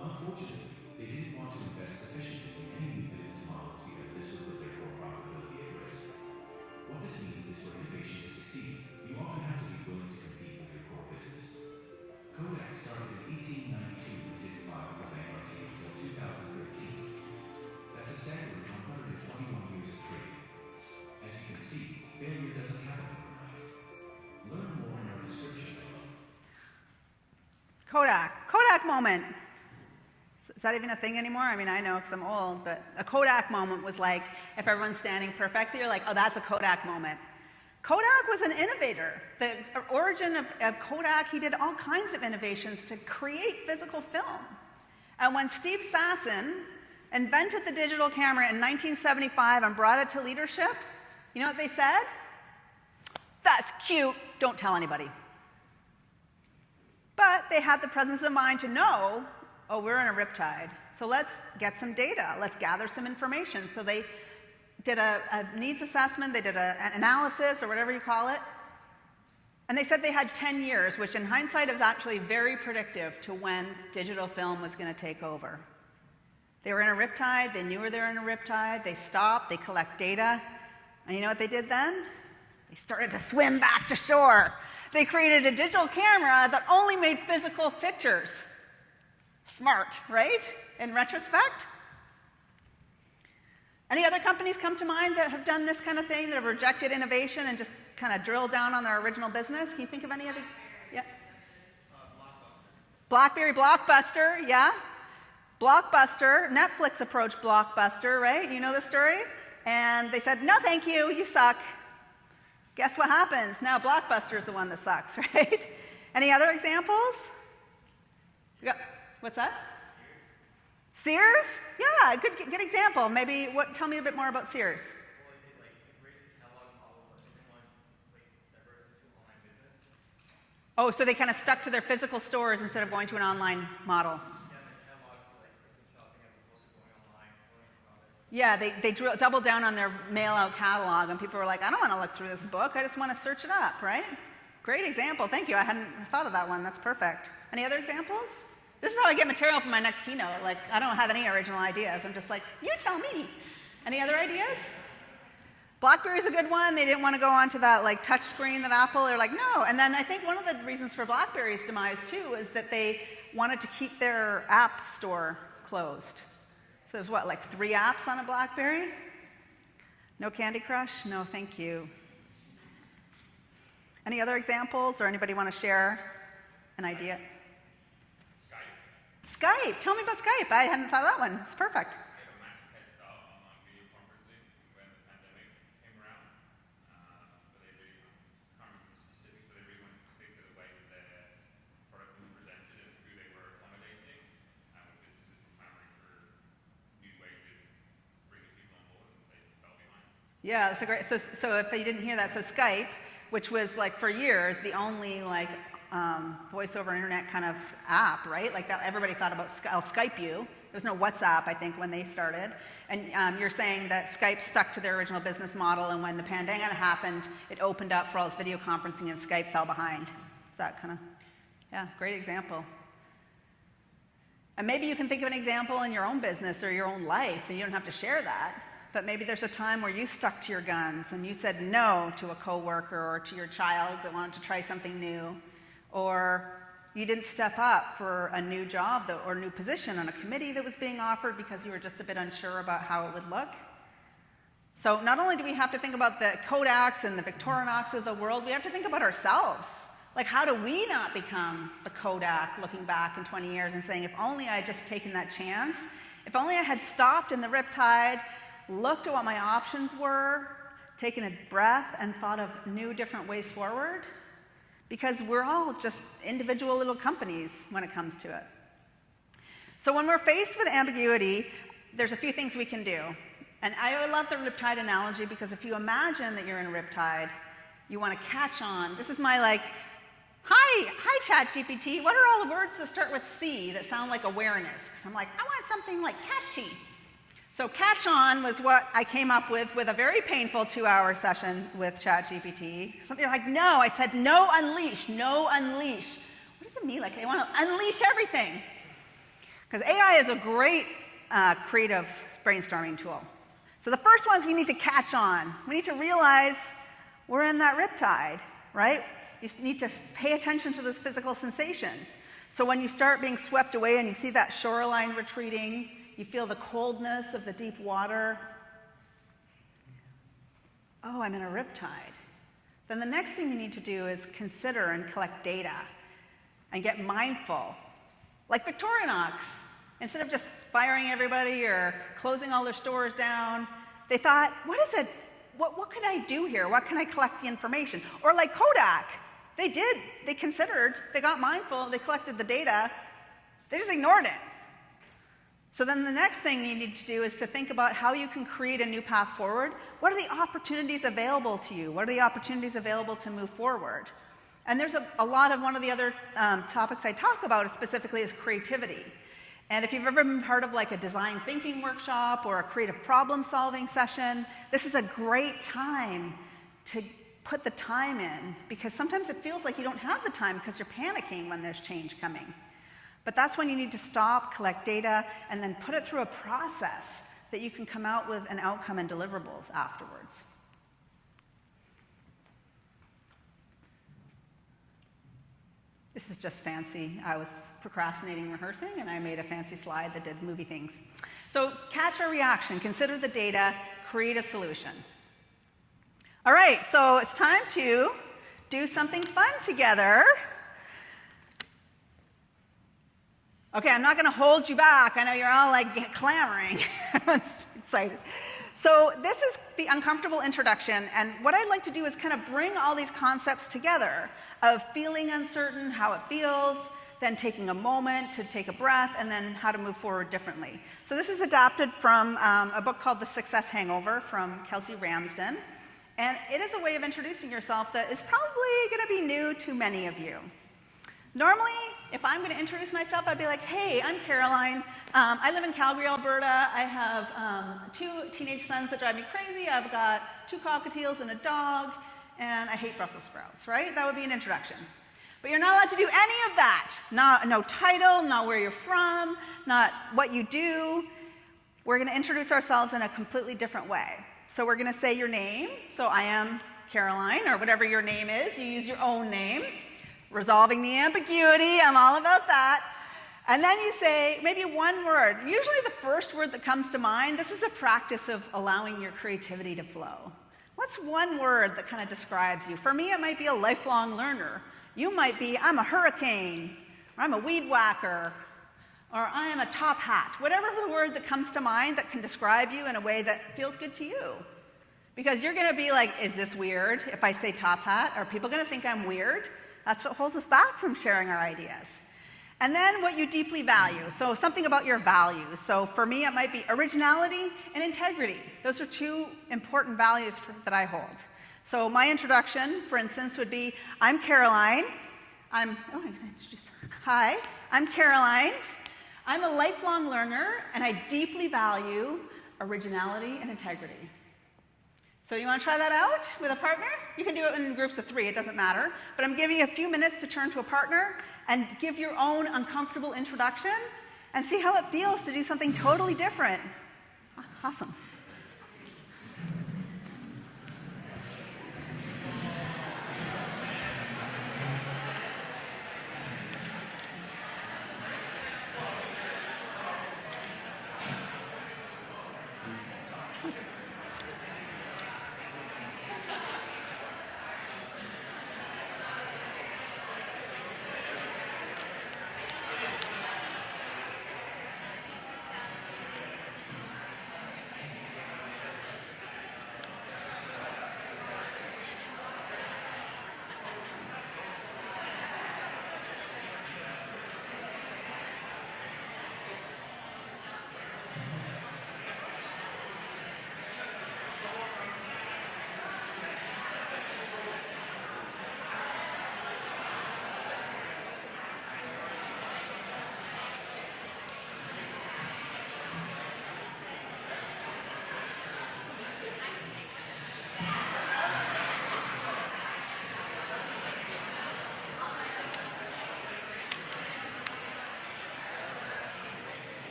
Unfortunately, they didn't want to invest sufficiently in any new business models because this would put their core profitability at risk. What this means is for innovation to succeed, you often have to be willing to compete with your core business. Kodak started in 1892 and didn't file for bankruptcy until 2013. That's a staggering 121 years of trading. As you can see, failure doesn't happen overnight. Learn more in our description below. Kodak moment. Is that even a thing anymore? I mean, I know because I'm old, but a Kodak moment was like, if everyone's standing perfectly, you're like, oh, that's a Kodak moment. Kodak was an innovator. The origin of Kodak, he did all kinds of innovations to create physical film. And when Steve Sasson invented the digital camera in 1975 and brought it to leadership, you know what they said? That's cute, don't tell anybody. But they had the presence of mind to know, oh, we're in a riptide, so let's get some data, let's gather some information. So they did a needs assessment, they did an analysis, or whatever you call it, and they said they had 10 years, which in hindsight is actually very predictive to when digital film was going to take over. They were in a riptide, they knew they were in a riptide, they stopped, they collect data, and you know what they did then? They started to swim back to shore. They created a digital camera that only made physical pictures. Smart, right? In retrospect? Any other companies come to mind that have done this kind of thing, that have rejected innovation and just kind of drilled down on their original business? Can you think of any of the? Yeah. BlackBerry Blockbuster, yeah. Blockbuster, Netflix approached Blockbuster, right? You know the story? And they said, no thank you, you suck. Guess what happens? Now Blockbuster is the one that sucks, right? Any other examples? Yeah. What's that? Sears? Yeah, good example. Maybe tell me a bit more about Sears. Oh, so they kind of stuck to their physical stores instead of going to an online model. Yeah, they doubled down on their mail-out catalog, and people were like, I don't want to look through this book, I just want to search it up, right? Great example, thank you. I hadn't thought of that one, that's perfect. Any other examples? This is how I get material for my next keynote. Like, I don't have any original ideas. I'm just like, you tell me. Any other ideas? BlackBerry's a good one. They didn't want to go onto that like touch screen that Apple. They're like, no. And then I think one of the reasons for BlackBerry's demise too is that they wanted to keep their app store closed. So there's what, like 3 apps on a BlackBerry? No Candy Crush? No, thank you. Any other examples, or anybody want to share an idea? Skype. Tell me about Skype. I hadn't thought of that one. It's perfect. They have a massive head start on video conferencing when the pandemic came around. But they really, can't remember the specifics, but they really wanted to stick to the way that their product was presented and who they were accommodating. And businesses were clamoring for new ways of bringing people on board, and they fell behind. Yeah, that's a great. So if you didn't hear that, so Skype, which was like for years the only like voice over internet kind of app, right? Like that, everybody thought about I'll Skype you. There was no WhatsApp, I think, when they started. And you're saying that Skype stuck to their original business model, and when the pandemic happened, it opened up for all this video conferencing, and Skype fell behind. Is that kind of, yeah, great example. And maybe you can think of an example in your own business or your own life, and you don't have to share that. But maybe there's a time where you stuck to your guns and you said no to a coworker or to your child that wanted to try something new, or you didn't step up for a new job or new position on a committee that was being offered because you were just a bit unsure about how it would look. So not only do we have to think about the Kodaks and the Victorinox of the world, we have to think about ourselves. Like, how do we not become the Kodak looking back in 20 years and saying, if only I had just taken that chance, if only I had stopped in the riptide, looked at what my options were, taken a breath and thought of new, different ways forward? Because we're all just individual little companies when it comes to it. So when we're faced with ambiguity, there's a few things we can do. And I love the riptide analogy, because if you imagine that you're in a riptide, you want to catch on. This is my like, hi ChatGPT, what are all the words that start with C that sound like awareness? Because I'm like, I want something like catchy. So catch on was what I came up with a very painful 2-hour session with ChatGPT. Something like, no, I said, no unleash, no unleash. What does it mean? Like, I want to unleash everything. Because AI is a great creative brainstorming tool. So the first one is we need to catch on. We need to realize we're in that riptide, right? You need to pay attention to those physical sensations. So when you start being swept away and you see that shoreline retreating, you feel the coldness of the deep water. Oh, I'm in a riptide. Then the next thing you need to do is consider and collect data and get mindful. Like Victorinox, instead of just firing everybody or closing all their stores down, they thought, what can I do here? What can I collect the information? Or like Kodak, they considered, they got mindful, they collected the data, they just ignored it. So then the next thing you need to do is to think about how you can create a new path forward. What are the opportunities available to you? What are the opportunities available to move forward? And there's a lot of one of the other topics I talk about specifically is creativity. And if you've ever been part of like a design thinking workshop or a creative problem solving session, this is a great time to put the time in, because sometimes it feels like you don't have the time because you're panicking when there's change coming. But that's when you need to stop, collect data, and then put it through a process that you can come out with an outcome and deliverables afterwards. This is just fancy. I was procrastinating rehearsing, and I made a fancy slide that did movie things. So catch our reaction, consider the data, create a solution. All right, so it's time to do something fun together. Okay, I'm not going to hold you back. I know you're all like clamoring. Excited. So this is the uncomfortable introduction, and what I'd like to do is kind of bring all these concepts together of feeling uncertain, how it feels, then taking a moment to take a breath, and then how to move forward differently. So this is adapted from a book called The Success Hangover from Kelsey Ramsden, and it is a way of introducing yourself that is probably going to be new to many of you. Normally, if I'm going to introduce myself, I'd be like, hey, I'm Caroline. I live in Calgary, Alberta. I have 2 teenage sons that drive me crazy. I've got 2 cockatiels and a dog, and I hate Brussels sprouts, right? That would be an introduction. But you're not allowed to do any of that. No title, not where you're from, not what you do. We're going to introduce ourselves in a completely different way. So we're going to say your name. So I am Caroline, or whatever your name is. You use your own name. Resolving the ambiguity, I'm all about that. And then you say maybe one word, usually the first word that comes to mind. This is a practice of allowing your creativity to flow. What's one word that kind of describes you? For me, it might be a lifelong learner. You might be, I'm a hurricane, or I'm a weed whacker, or I am a top hat. Whatever the word that comes to mind that can describe you in a way that feels good to you. Because you're going to be like, is this weird if I say top hat? Are people going to think I'm weird? That's what holds us back from sharing our ideas. And then what you deeply value. So something about your values. So for me, it might be originality and integrity. Those are 2 important values that I hold. So my introduction, for instance, would be, I'm Caroline. Hi, I'm Caroline. I'm a lifelong learner, and I deeply value originality and integrity. So you want to try that out with a partner? You can do it in groups of 3, it doesn't matter. But I'm giving you a few minutes to turn to a partner and give your own uncomfortable introduction and see how it feels to do something totally different. Awesome.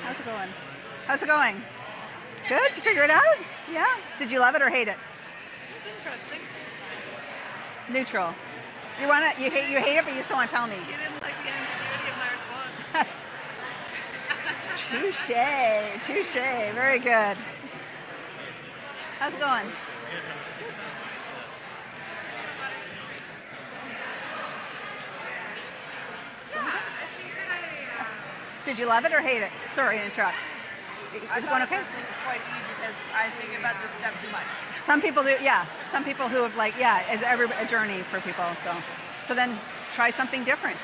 How's it going? How's it going? Good? Did you figure it out? Yeah? Did you love it or hate it? It's interesting. Neutral. You hate it, but you still want to tell me. You didn't like the ambiguity of my response. Touche. Very good. How's it going? Did you love it or hate it? Sorry to interrupt. Is it going okay? Personally quite easy because I think about this stuff too much. Some people do, yeah. Some people who have it's a journey for people. So then try something different.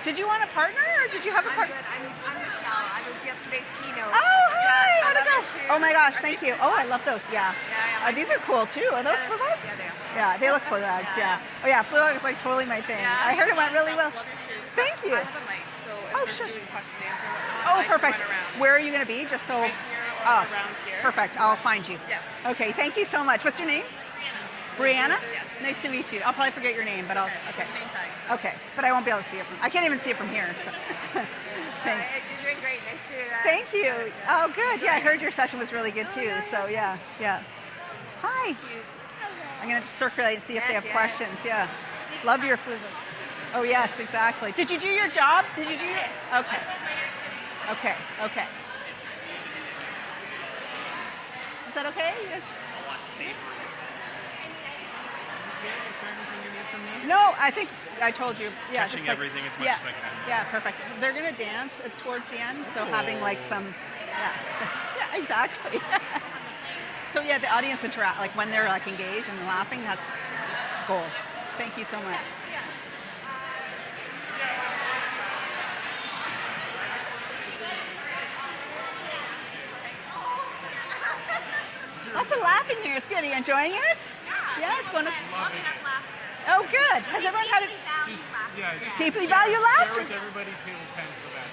Did you want a partner or did you have a partner? I'm Michelle. I was yesterday's keynote. Oh, hi! How'd it go? Shoes. Oh my gosh, thank you. Oh, I love those. Yeah. Yeah, These are cool too. Are those flu bags? Yeah, they are. Yeah, they look flu bags. Yeah. Oh yeah, flu bags is like totally my thing. Yeah, I heard it went really well. Love your shoes. Thank you. I have a mic, so if Oh, we're sure. doing question and answer and whatnot, Oh, I can perfect. run around. Where are you going to be? Just so. Right here or around here. Perfect. I'll find you. Yes. Okay. Thank you so much. What's your name? Brianna. Brianna? Yes. Nice to meet you. I'll probably forget your name, but I'll. Okay. Name tags. Okay, but I won't be able to see it from. I can't even see it from here. So. Thanks. You're doing great. Nice to. Thank you. Oh, good. Yeah, I heard your session was really good too. So yeah. Hi. I'm gonna circulate and see if they have questions. Yeah. Love your flu. Oh yes, exactly. Did you do your job? Did you do your? Okay. Okay. Is that okay? Yes. A lot safer. Is there anything you need from me? No, I think I told you. Yeah, Touching just like, everything as much yeah, as I can. Yeah, perfect. They're gonna dance towards the end, so having like some, yeah, exactly. So yeah, the audience interact like when they're like engaged and laughing. That's gold. Thank you so much. Lots of laughing here. It's good. Are you enjoying it? Yeah, it's wonderful. Oh, good. Has everyone had a deeply value laughter? Share with everybody table 10's the best.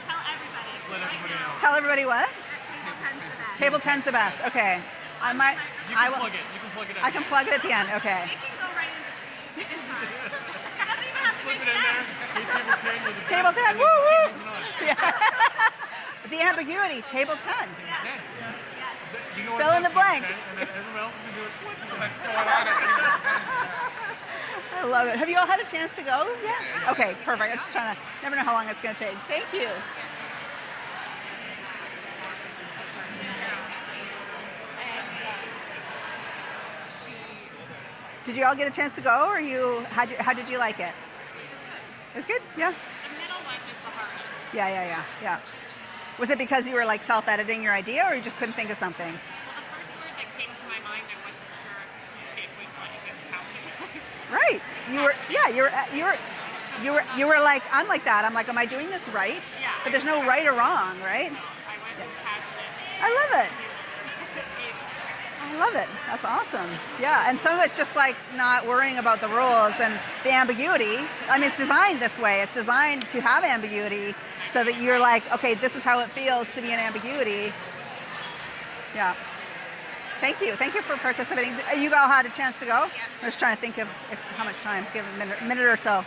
Tell everybody. Just let everybody know. Tell everybody what? Table 10's the best. Table 10's the best. Okay. I might. You I can will. plug it. You can plug it. I can plug it at the end. Okay. It can go right in between. It's fine. It doesn't even have to Slip make it in there. sense. Hey, table 10. You're the Table best, 10. and then Woo just woo. keep moving on. Yeah. The ambiguity. Table 10. 10. You know Fill what's in at the blank. table 10, and then everyone else can do it. What the heck's going on at table 10? I love it. Have you all had a chance to go? Yeah. Okay. Perfect. I'm just trying to. Never know how long it's going to take. Thank you. Did you all get a chance to go, or how did you like it? It was good. Yeah. The middle one is the hardest. Yeah. Was it because you were like self-editing your idea, or you just couldn't think of something? Well, the first word that came to my mind, I wasn't sure if we wanted to count it. Right. You were like, I'm like that. I'm like, am I doing this right? Yeah. But there's no right or wrong, right? I went with passionate. I love it. I love it. That's awesome. Yeah, and some of it's just like not worrying about the rules and the ambiguity. I mean, it's designed this way. It's designed to have ambiguity so that you're like, okay, this is how it feels to be in ambiguity. Yeah. Thank you. Thank you for participating. You all had a chance to go? Yes. I was trying to think of how much time. Give it a minute or so.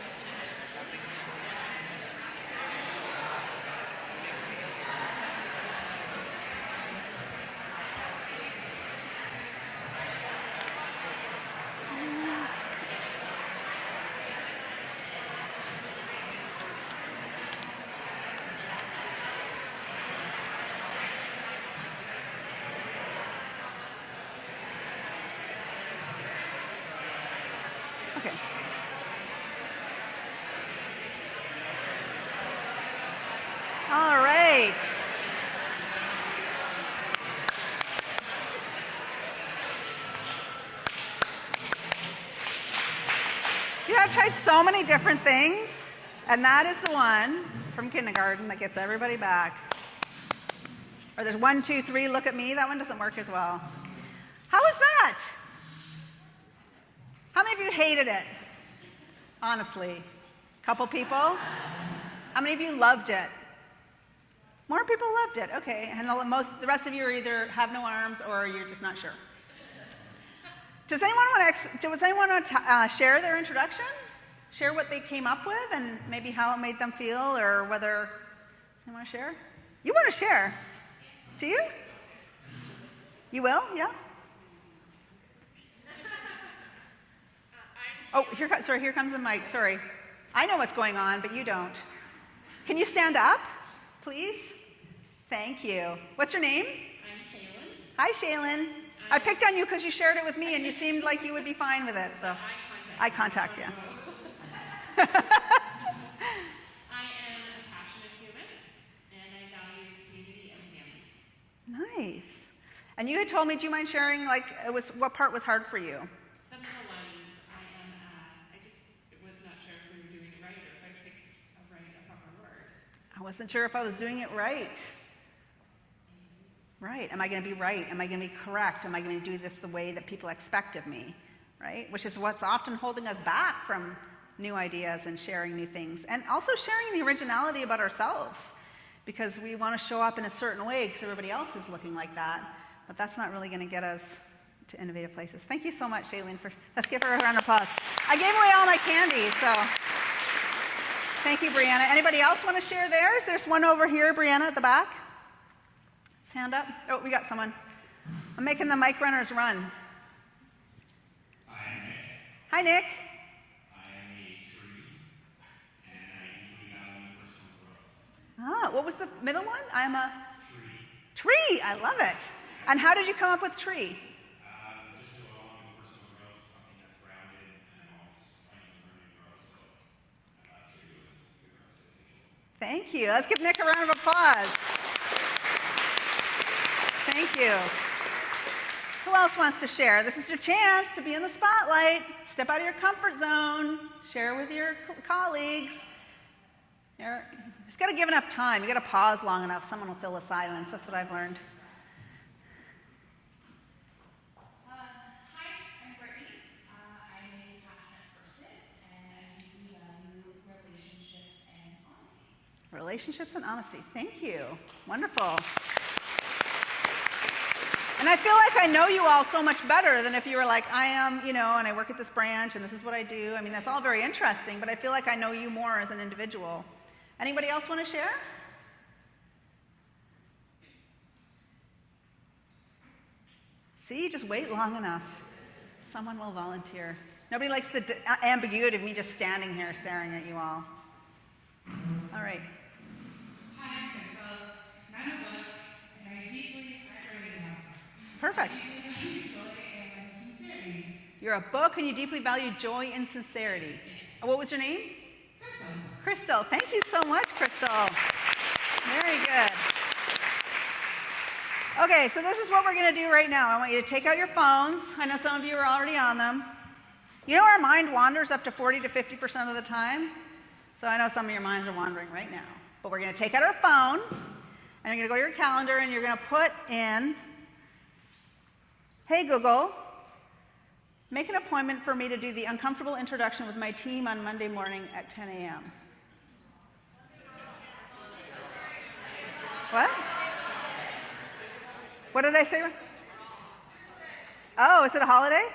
Okay. All right. You know, I've tried so many different things, and that is the one from kindergarten that gets everybody back. Or there's 1, 2, 3, look at me. That one doesn't work as well. How was that? How many of you hated it? Honestly. Couple people? How many of you loved it? More people loved it. Okay. And the rest of you are either have no arms or you're just not sure. Does anyone want to share their introduction? Share what they came up with and maybe how it made them feel, or whether you want to share? You want to share? Do you? You will? Yeah? Oh, here comes the mic. Sorry. I know what's going on, but you don't. Can you stand up, please? Thank you. What's your name? I'm Shaylin. Hi, Shaylin. I picked on you because you shared it with me and you seemed like you would be fine with it, so eye contact, yeah. I am a passionate human, and I value community and family. Nice. And you had told me, do you mind sharing, like, what part was hard for you? The middle one, I just was not sure if we were doing it right, or if I picked a proper word. I wasn't sure if I was doing it right. Right. Am I going to be right? Am I going to be correct? Am I going to do this the way that people expect of me? Right? Which is what's often holding us back from new ideas and sharing new things. And also sharing the originality about ourselves. Because we want to show up in a certain way because everybody else is looking like that. But that's not really going to get us to innovative places. Thank you so much, Shailene. Let's give her a round of applause. I gave away all my candy, so thank you, Brianna. Anybody else want to share theirs? There's one over here, Brianna, at the back. Hand up. Oh, we got someone. I'm making the mic runners run. Hi, Nick. Hi, Nick. I am a tree, and I deeply value personal growth. Ah, what was the middle one? I'm a Tree. tree. I love it. And how did you come up with tree? Just to allow me personal growth, something that's grounded, and I'm always trying to learn and grow, so I thought tree was a good representation. Thank you. Let's give Nick a round of applause. Thank you. Who else wants to share? This is your chance to be in the spotlight. Step out of your comfort zone. Share with your colleagues. Just got to give enough time. You got to pause long enough. Someone will fill the silence. That's what I've learned. Hi, I'm Brittany. I'm a passionate person, and I deeply value relationships and honesty. Relationships and honesty. Thank you. Wonderful. And I feel like I know you all so much better than if you were like, I am, and I work at this branch, and this is what I do. I mean, that's all very interesting, but I feel like I know you more as an individual. Anybody else want to share? See, just wait long enough. Someone will volunteer. Nobody likes the ambiguity of me just standing here staring at you all. All right. Hi, I'm Crystal. I'm a book, and I deeply value Perfect. joy and sincerity. You're a book and you deeply value joy and sincerity. What was your name? Crystal. Thank you so much, Crystal. Very good. Okay, so this is what we're going to do right now. I want you to take out your phones. I know some of you are already on them. You know our mind wanders up to 40 to 50% of the time? So I know some of your minds are wandering right now. But we're going to take out our phone, and you're going to go to your calendar, and you're going to put in, hey, Google, make an appointment for me to do the uncomfortable introduction with my team on Monday morning at 10 a.m. What? What did I say? Oh, is it a holiday?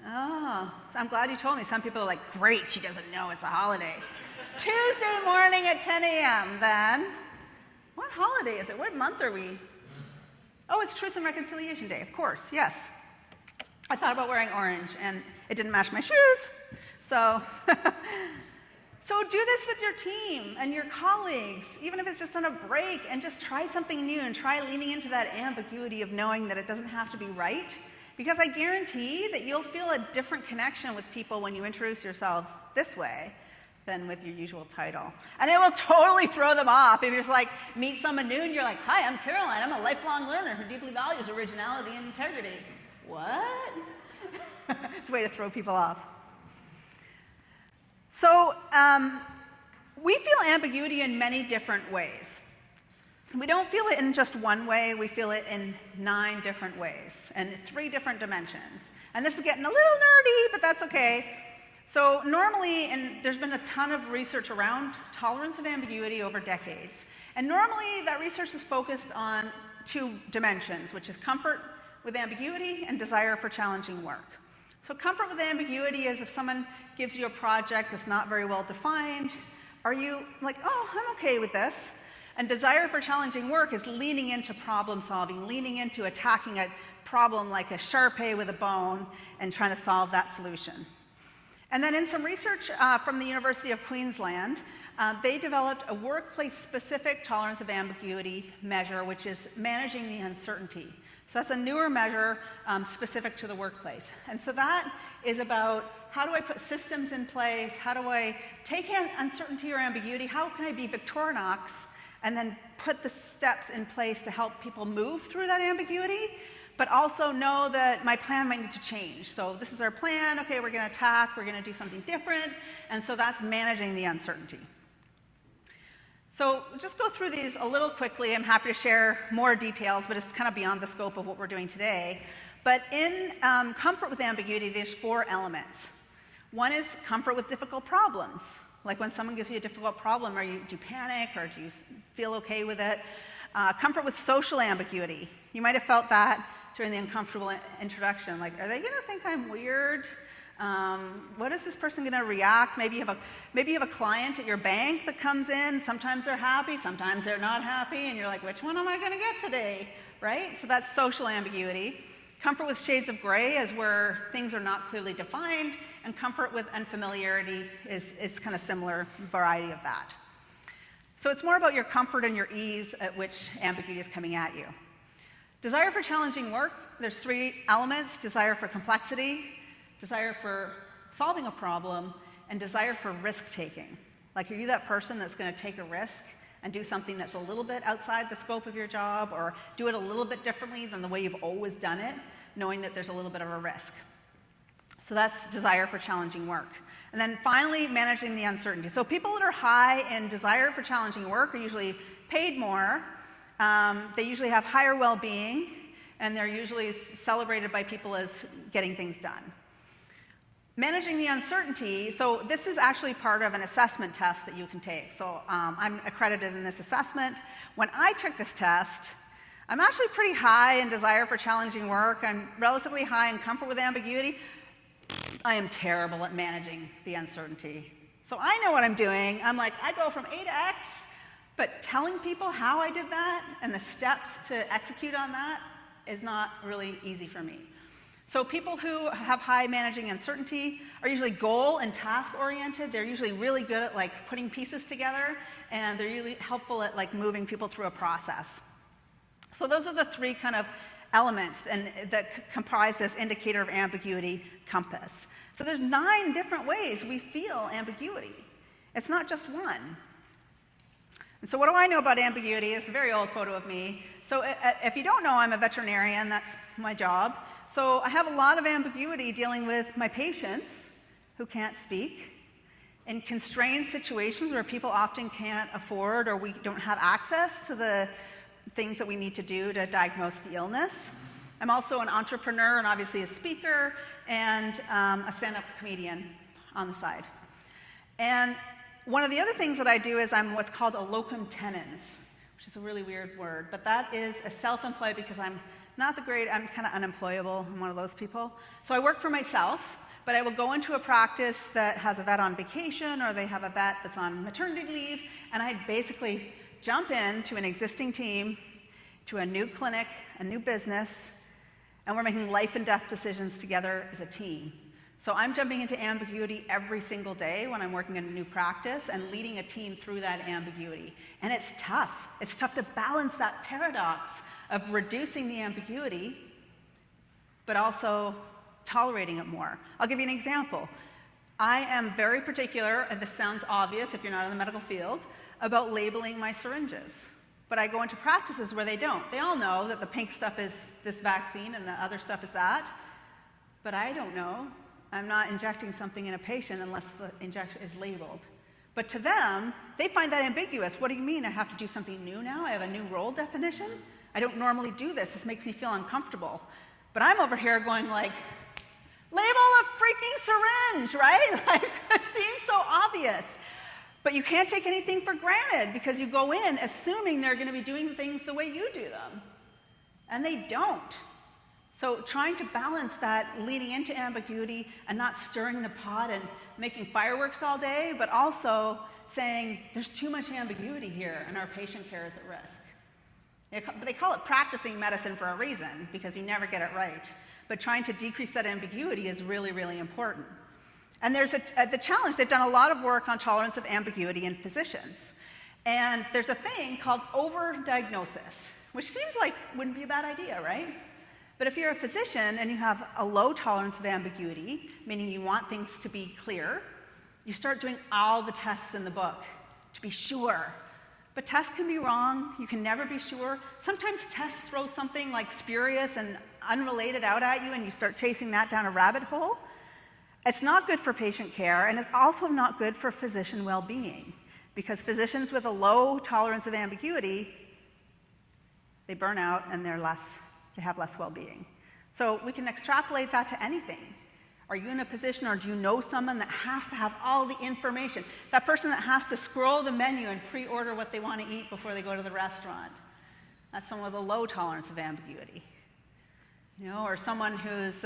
Oh, so I'm glad you told me. Some people are like, great, she doesn't know it's a holiday. Tuesday morning at 10 a.m. then. What holiday is it? What month are we? Oh, it's Truth and Reconciliation Day, of course, yes. I thought about wearing orange, and it didn't match my shoes. So, so do this with your team and your colleagues, even if it's just on a break, and just try something new and try leaning into that ambiguity of knowing that it doesn't have to be right. Because I guarantee that you'll feel a different connection with people when you introduce yourselves this way than with your usual title. And it will totally throw them off if you're just like, meet someone new and you're like, hi, I'm Caroline. I'm a lifelong learner who deeply values originality and integrity. What? It's a way to throw people off. So we feel ambiguity in many different ways. We don't feel it in just one way. We feel it in 9 different ways and 3 different dimensions. And this is getting a little nerdy, but that's okay. So normally, and there's been a ton of research around tolerance of ambiguity over decades. And normally that research is focused on 2 dimensions, which is comfort with ambiguity and desire for challenging work. So comfort with ambiguity is if someone gives you a project that's not very well defined, are you like, oh, I'm okay with this? And desire for challenging work is leaning into problem solving, leaning into attacking a problem like a Shar-Pei with a bone and trying to solve that solution. And then in some research from the University of Queensland, they developed a workplace-specific tolerance of ambiguity measure, which is managing the uncertainty. So that's a newer measure specific to the workplace. And so that is about how do I put systems in place? How do I take uncertainty or ambiguity? How can I be Victorinox and then put the steps in place to help people move through that ambiguity, but also know that my plan might need to change. So this is our plan. Okay, we're going to attack. We're going to do something different. And so that's managing the uncertainty. So just go through these a little quickly. I'm happy to share more details, but it's kind of beyond the scope of what we're doing today. But in comfort with ambiguity, there's 4 elements. One is comfort with difficult problems. Like when someone gives you a difficult problem, do you panic or do you feel okay with it? Comfort with social ambiguity. You might have felt that during the uncomfortable introduction. Like, are they going to think I'm weird? What is this person going to react? Maybe you have a client at your bank that comes in. Sometimes they're happy, sometimes they're not happy, and you're like, which one am I going to get today, right? So that's social ambiguity. Comfort with shades of gray is where things are not clearly defined, and comfort with unfamiliarity is kind of similar variety of that. So it's more about your comfort and your ease at which ambiguity is coming at you. Desire for challenging work, there's 3 elements: desire for complexity, desire for solving a problem, and desire for risk-taking. Like, are you that person that's going to take a risk and do something that's a little bit outside the scope of your job, or do it a little bit differently than the way you've always done it, knowing that there's a little bit of a risk? So that's desire for challenging work. And then finally, managing the uncertainty. So people that are high in desire for challenging work are usually paid more, they usually have higher well-being, and they're usually celebrated by people as getting things done. Managing the uncertainty, so this is actually part of an assessment test that you can take. So I'm accredited in this assessment. When I took this test, I'm actually pretty high in desire for challenging work. I'm relatively high in comfort with ambiguity. I am terrible at managing the uncertainty. So I know what I'm doing. I'm like, I go from A to X, but telling people how I did that and the steps to execute on that is not really easy for me. So people who have high managing uncertainty are usually goal and task oriented. They're usually really good at like putting pieces together, and they're really helpful at like moving people through a process. So those are the 3 kind of elements that comprise this indicator of ambiguity compass. So there's 9 different ways we feel ambiguity. It's not just one. And so what do I know about ambiguity? It's a very old photo of me. So if you don't know, I'm a veterinarian. That's my job. So I have a lot of ambiguity dealing with my patients who can't speak, in constrained situations where people often can't afford or we don't have access to the things that we need to do to diagnose the illness. I'm also an entrepreneur and obviously a speaker and a stand-up comedian on the side. And one of the other things that I do is I'm what's called a locum tenens, which is a really weird word, but that is a self-employed because I'm not the great, I'm kind of unemployable. I'm one of those people. So I work for myself, but I will go into a practice that has a vet on vacation or they have a vet that's on maternity leave, and I basically jump into an existing team, to a new clinic, a new business, and we're making life and death decisions together as a team. So I'm jumping into ambiguity every single day when I'm working in a new practice and leading a team through that ambiguity. And it's tough. It's tough to balance that paradox of reducing the ambiguity, but also tolerating it more. I'll give you an example. I am very particular, and this sounds obvious if you're not in the medical field, about labeling my syringes. But I go into practices where they don't. They all know that the pink stuff is this vaccine and the other stuff is that, but I don't know. I'm not injecting something in a patient unless the injection is labeled. But to them, they find that ambiguous. What do you mean I have to do something new now? I have a new role definition? I don't normally do this. This makes me feel uncomfortable. But I'm over here going like, label a freaking syringe, right? Like, it seems so obvious. But you can't take anything for granted because you go in assuming they're going to be doing things the way you do them. And they don't. So trying to balance that leading into ambiguity and not stirring the pot and making fireworks all day, but also saying there's too much ambiguity here and our patient care is at risk. They call it practicing medicine for a reason because you never get it right. But trying to decrease that ambiguity is really, really important. And there's the challenge, they've done a lot of work on tolerance of ambiguity in physicians. And there's a thing called overdiagnosis, which seems like wouldn't be a bad idea, right? But if you're a physician and you have a low tolerance of ambiguity, meaning you want things to be clear, you start doing all the tests in the book to be sure. But tests can be wrong. You can never be sure. Sometimes tests throw something like spurious and unrelated out at you and you start chasing that down a rabbit hole. It's not good for patient care, and it's also not good for physician well-being because physicians with a low tolerance of ambiguity, they burn out and they have less well-being. So we can extrapolate that to anything. Are you in a position or do you know someone that has to have all the information? That person that has to scroll the menu and pre-order what they want to eat before they go to the restaurant. That's someone with a low tolerance of ambiguity. Or someone who's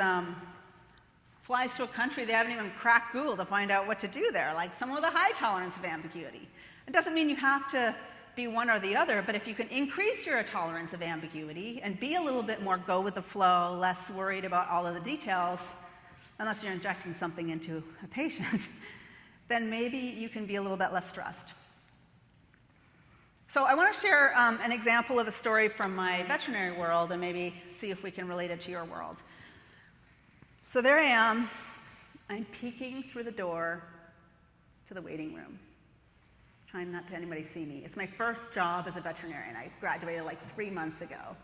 flies to a country they haven't even cracked Google to find out what to do there, like someone with a high tolerance of ambiguity. It doesn't mean you have to be one or the other, but if you can increase your tolerance of ambiguity and be a little bit more go with the flow, less worried about all of the details, unless you're injecting something into a patient, then maybe you can be a little bit less stressed. So I want to share an example of a story from my veterinary world and maybe see if we can relate it to your world. So there I am. I'm peeking through the door to the waiting room, trying not to anybody see me. It's my first job as a veterinarian. I graduated like 3 months ago.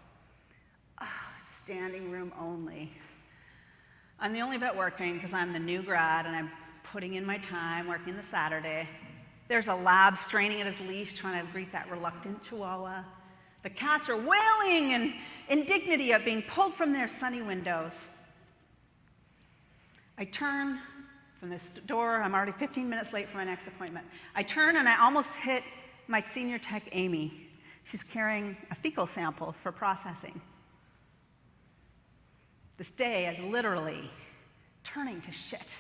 Standing room only. I'm the only vet working because I'm the new grad and I'm putting in my time, working the Saturday. There's a lab straining at his leash, trying to greet that reluctant chihuahua. The cats are wailing in indignity at being pulled from their sunny windows. I turn from this door. I'm already 15 minutes late for my next appointment. I turn and I almost hit my senior tech, Amy. She's carrying a fecal sample for processing. This day is literally turning to shit.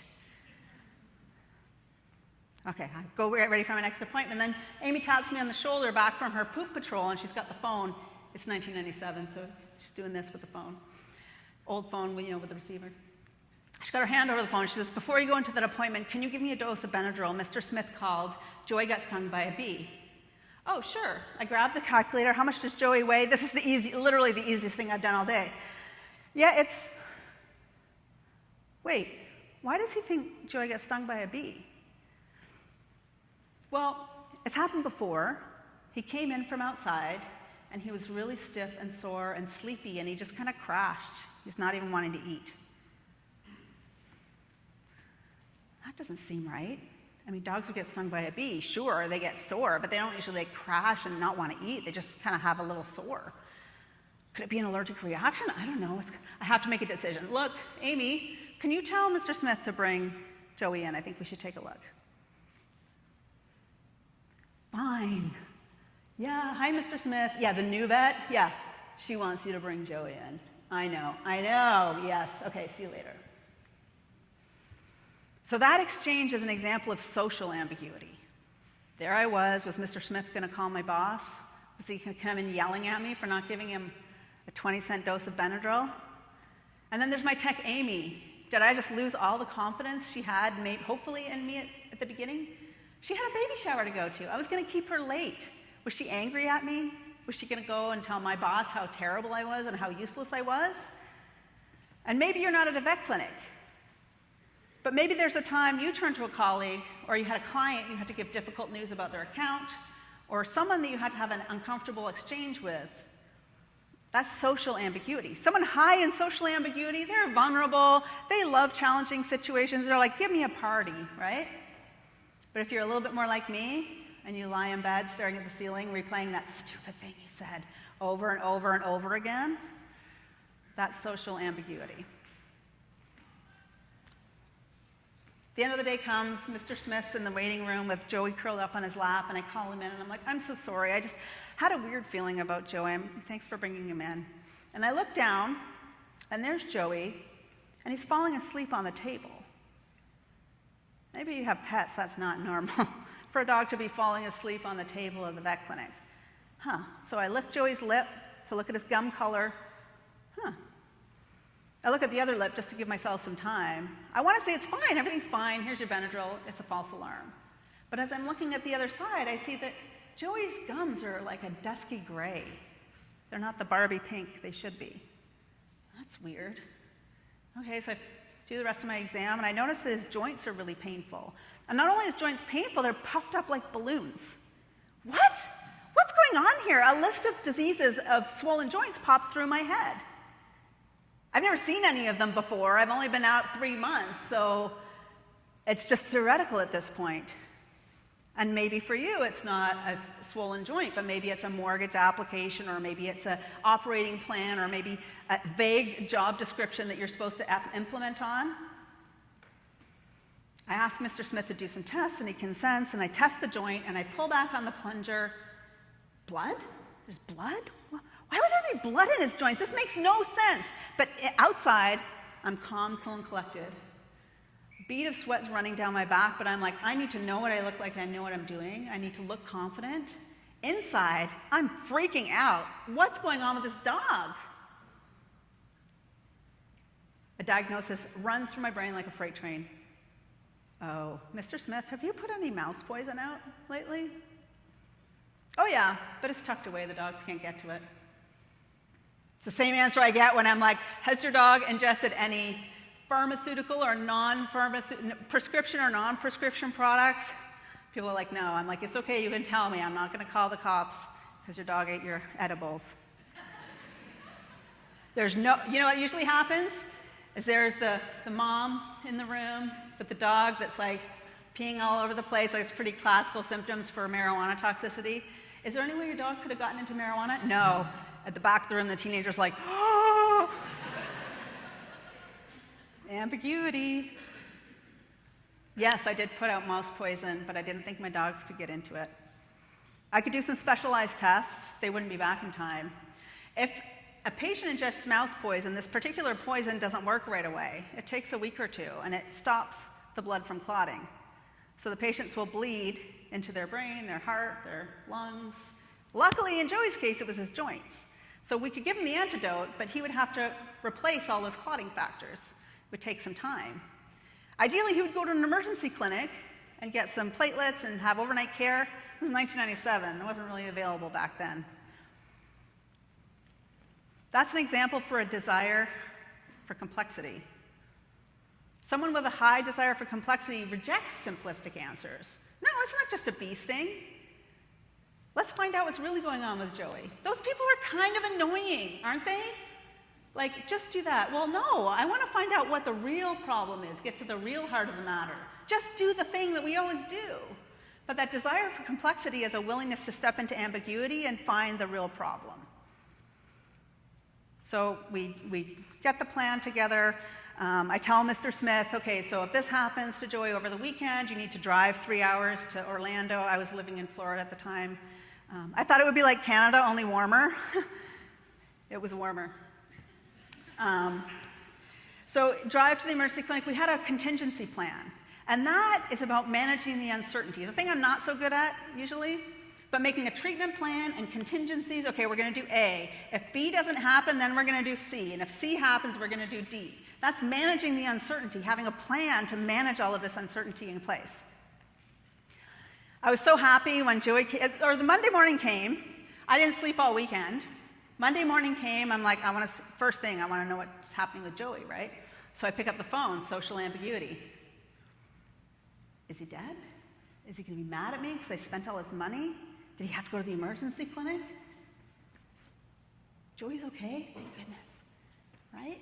Okay, I go get ready for my next appointment. Then Amy taps me on the shoulder back from her poop patrol, and she's got the phone. It's 1997, so she's doing this with the phone. Old phone, with the receiver. She's got her hand over the phone. She says, "Before you go into that appointment, can you give me a dose of Benadryl? Mr. Smith called. Joey got stung by a bee." "Oh, sure." I grabbed the calculator. How much does Joey weigh? This is literally the easiest thing I've done all day. Yeah, wait, why does he think Joey got stung by a bee? Well, it's happened before. He came in from outside, and he was really stiff and sore and sleepy, and he just kind of crashed. He's not even wanting to eat. That doesn't seem right. I mean, dogs who get stung by a bee, sure, they get sore, but they don't usually crash and not want to eat. They just kind of have a little sore. Could it be an allergic reaction? I don't know. I have to make a decision. Look, Amy, can you tell Mr. Smith to bring Joey in? I think we should take a look. Fine. Yeah, hi, Mr. Smith. Yeah, the new vet? Yeah, she wants you to bring Joey in. I know, yes. Okay, see you later. So that exchange is an example of social ambiguity. There I was Mr. Smith going to call my boss? Was he going to come in yelling at me for not giving him a 20-cent dose of Benadryl? And then there's my tech, Amy. Did I just lose all the confidence she had, hopefully, in me at the beginning? She had a baby shower to go to. I was going to keep her late. Was she angry at me? Was she going to go and tell my boss how terrible I was and how useless I was? And maybe you're not at a vet clinic, but maybe there's a time you turned to a colleague, or you had a client you had to give difficult news about their account, or someone that you had to have an uncomfortable exchange with. That's social ambiguity. Someone high in social ambiguity, they're vulnerable, they love challenging situations, they're like, give me a party, right? But if you're a little bit more like me, and you lie in bed staring at the ceiling, replaying that stupid thing you said over and over and over again, that's social ambiguity. The end of the day comes, Mr. Smith's in the waiting room with Joey curled up on his lap, and I call him in, and I'm like, "I'm so sorry, I just had a weird feeling about Joey. Thanks for bringing him in." And I look down, and there's Joey, and he's falling asleep on the table. Maybe you have pets, that's not normal. For a dog to be falling asleep on the table of the vet clinic. So I lift Joey's lip to look at his gum color. I look at the other lip just to give myself some time. I want to say it's fine, everything's fine, here's your Benadryl, it's a false alarm. But as I'm looking at the other side, I see that Joey's gums are like a dusky gray. They're not the Barbie pink they should be. That's weird. Okay, so I do the rest of my exam, and I notice that his joints are really painful. And not only are his joints painful, they're puffed up like balloons. What? What's going on here? A list of diseases of swollen joints pops through my head. I've never seen any of them before. I've only been out 3 months, so it's just theoretical at this point. And maybe for you, it's not a swollen joint, but maybe it's a mortgage application, or maybe it's an operating plan, or maybe a vague job description that you're supposed to implement on. I ask Mr. Smith to do some tests, and he consents, and I test the joint, and I pull back on the plunger. Blood? There's blood? Why would there be blood in his joints? This makes no sense. But outside, I'm calm, cool, and collected. A bead of sweat's running down my back, but I'm like, I need to know what I look like. I know what I'm doing. I need to look confident. Inside, I'm freaking out. What's going on with this dog? A diagnosis runs through my brain like a freight train. Oh, Mr. Smith, have you put any mouse poison out lately? Oh yeah, but it's tucked away. The dogs can't get to it. It's the same answer I get when I'm like, has your dog ingested any pharmaceutical or prescription or non-prescription products? People are like, no. I'm like, it's okay, you can tell me. I'm not going to call the cops because your dog ate your edibles. There's no, you know what usually happens? Is there's the mom in the room with the dog that's like peeing all over the place, like it's pretty classical symptoms for marijuana toxicity. Is there any way your dog could have gotten into marijuana? No. At the back of the room, the teenager's like, oh! Ambiguity. Yes, I did put out mouse poison, but I didn't think my dogs could get into it. I could do some specialized tests. They wouldn't be back in time. If a patient ingests mouse poison, this particular poison doesn't work right away. It takes a week or two, and it stops the blood from clotting. So the patients will bleed into their brain, their heart, their lungs. Luckily, in Joey's case, it was his joints. So we could give him the antidote, but he would have to replace all those clotting factors. It would take some time. Ideally, he would go to an emergency clinic and get some platelets and have overnight care. This was 1997. It wasn't really available back then. That's an example for a desire for complexity. Someone with a high desire for complexity rejects simplistic answers. No, it's not just a bee sting. Let's find out what's really going on with Joey. Those people are kind of annoying, aren't they? Like, just do that. Well, no, I want to find out what the real problem is, get to the real heart of the matter. Just do the thing that we always do. But that desire for complexity is a willingness to step into ambiguity and find the real problem. So we get the plan together. I tell Mr. Smith, okay, so if this happens to Joey over the weekend, you need to drive 3 hours to Orlando. I was living in Florida at the time. I thought it would be like Canada, only warmer. It was warmer. So drive to the emergency clinic. We had a contingency plan. And that is about managing the uncertainty. The thing I'm not so good at, usually, but making a treatment plan and contingencies. Okay, we're going to do A. If B doesn't happen, then we're going to do C. And if C happens, we're going to do D. That's managing the uncertainty, having a plan to manage all of this uncertainty in place. I was so happy when Joey came, or the Monday morning came. I didn't sleep all weekend. Monday morning came, I'm like, first thing, I want to know what's happening with Joey, right? So I pick up the phone, social ambiguity. Is he dead? Is he going to be mad at me because I spent all his money? Did he have to go to the emergency clinic? Joey's okay, thank goodness, right?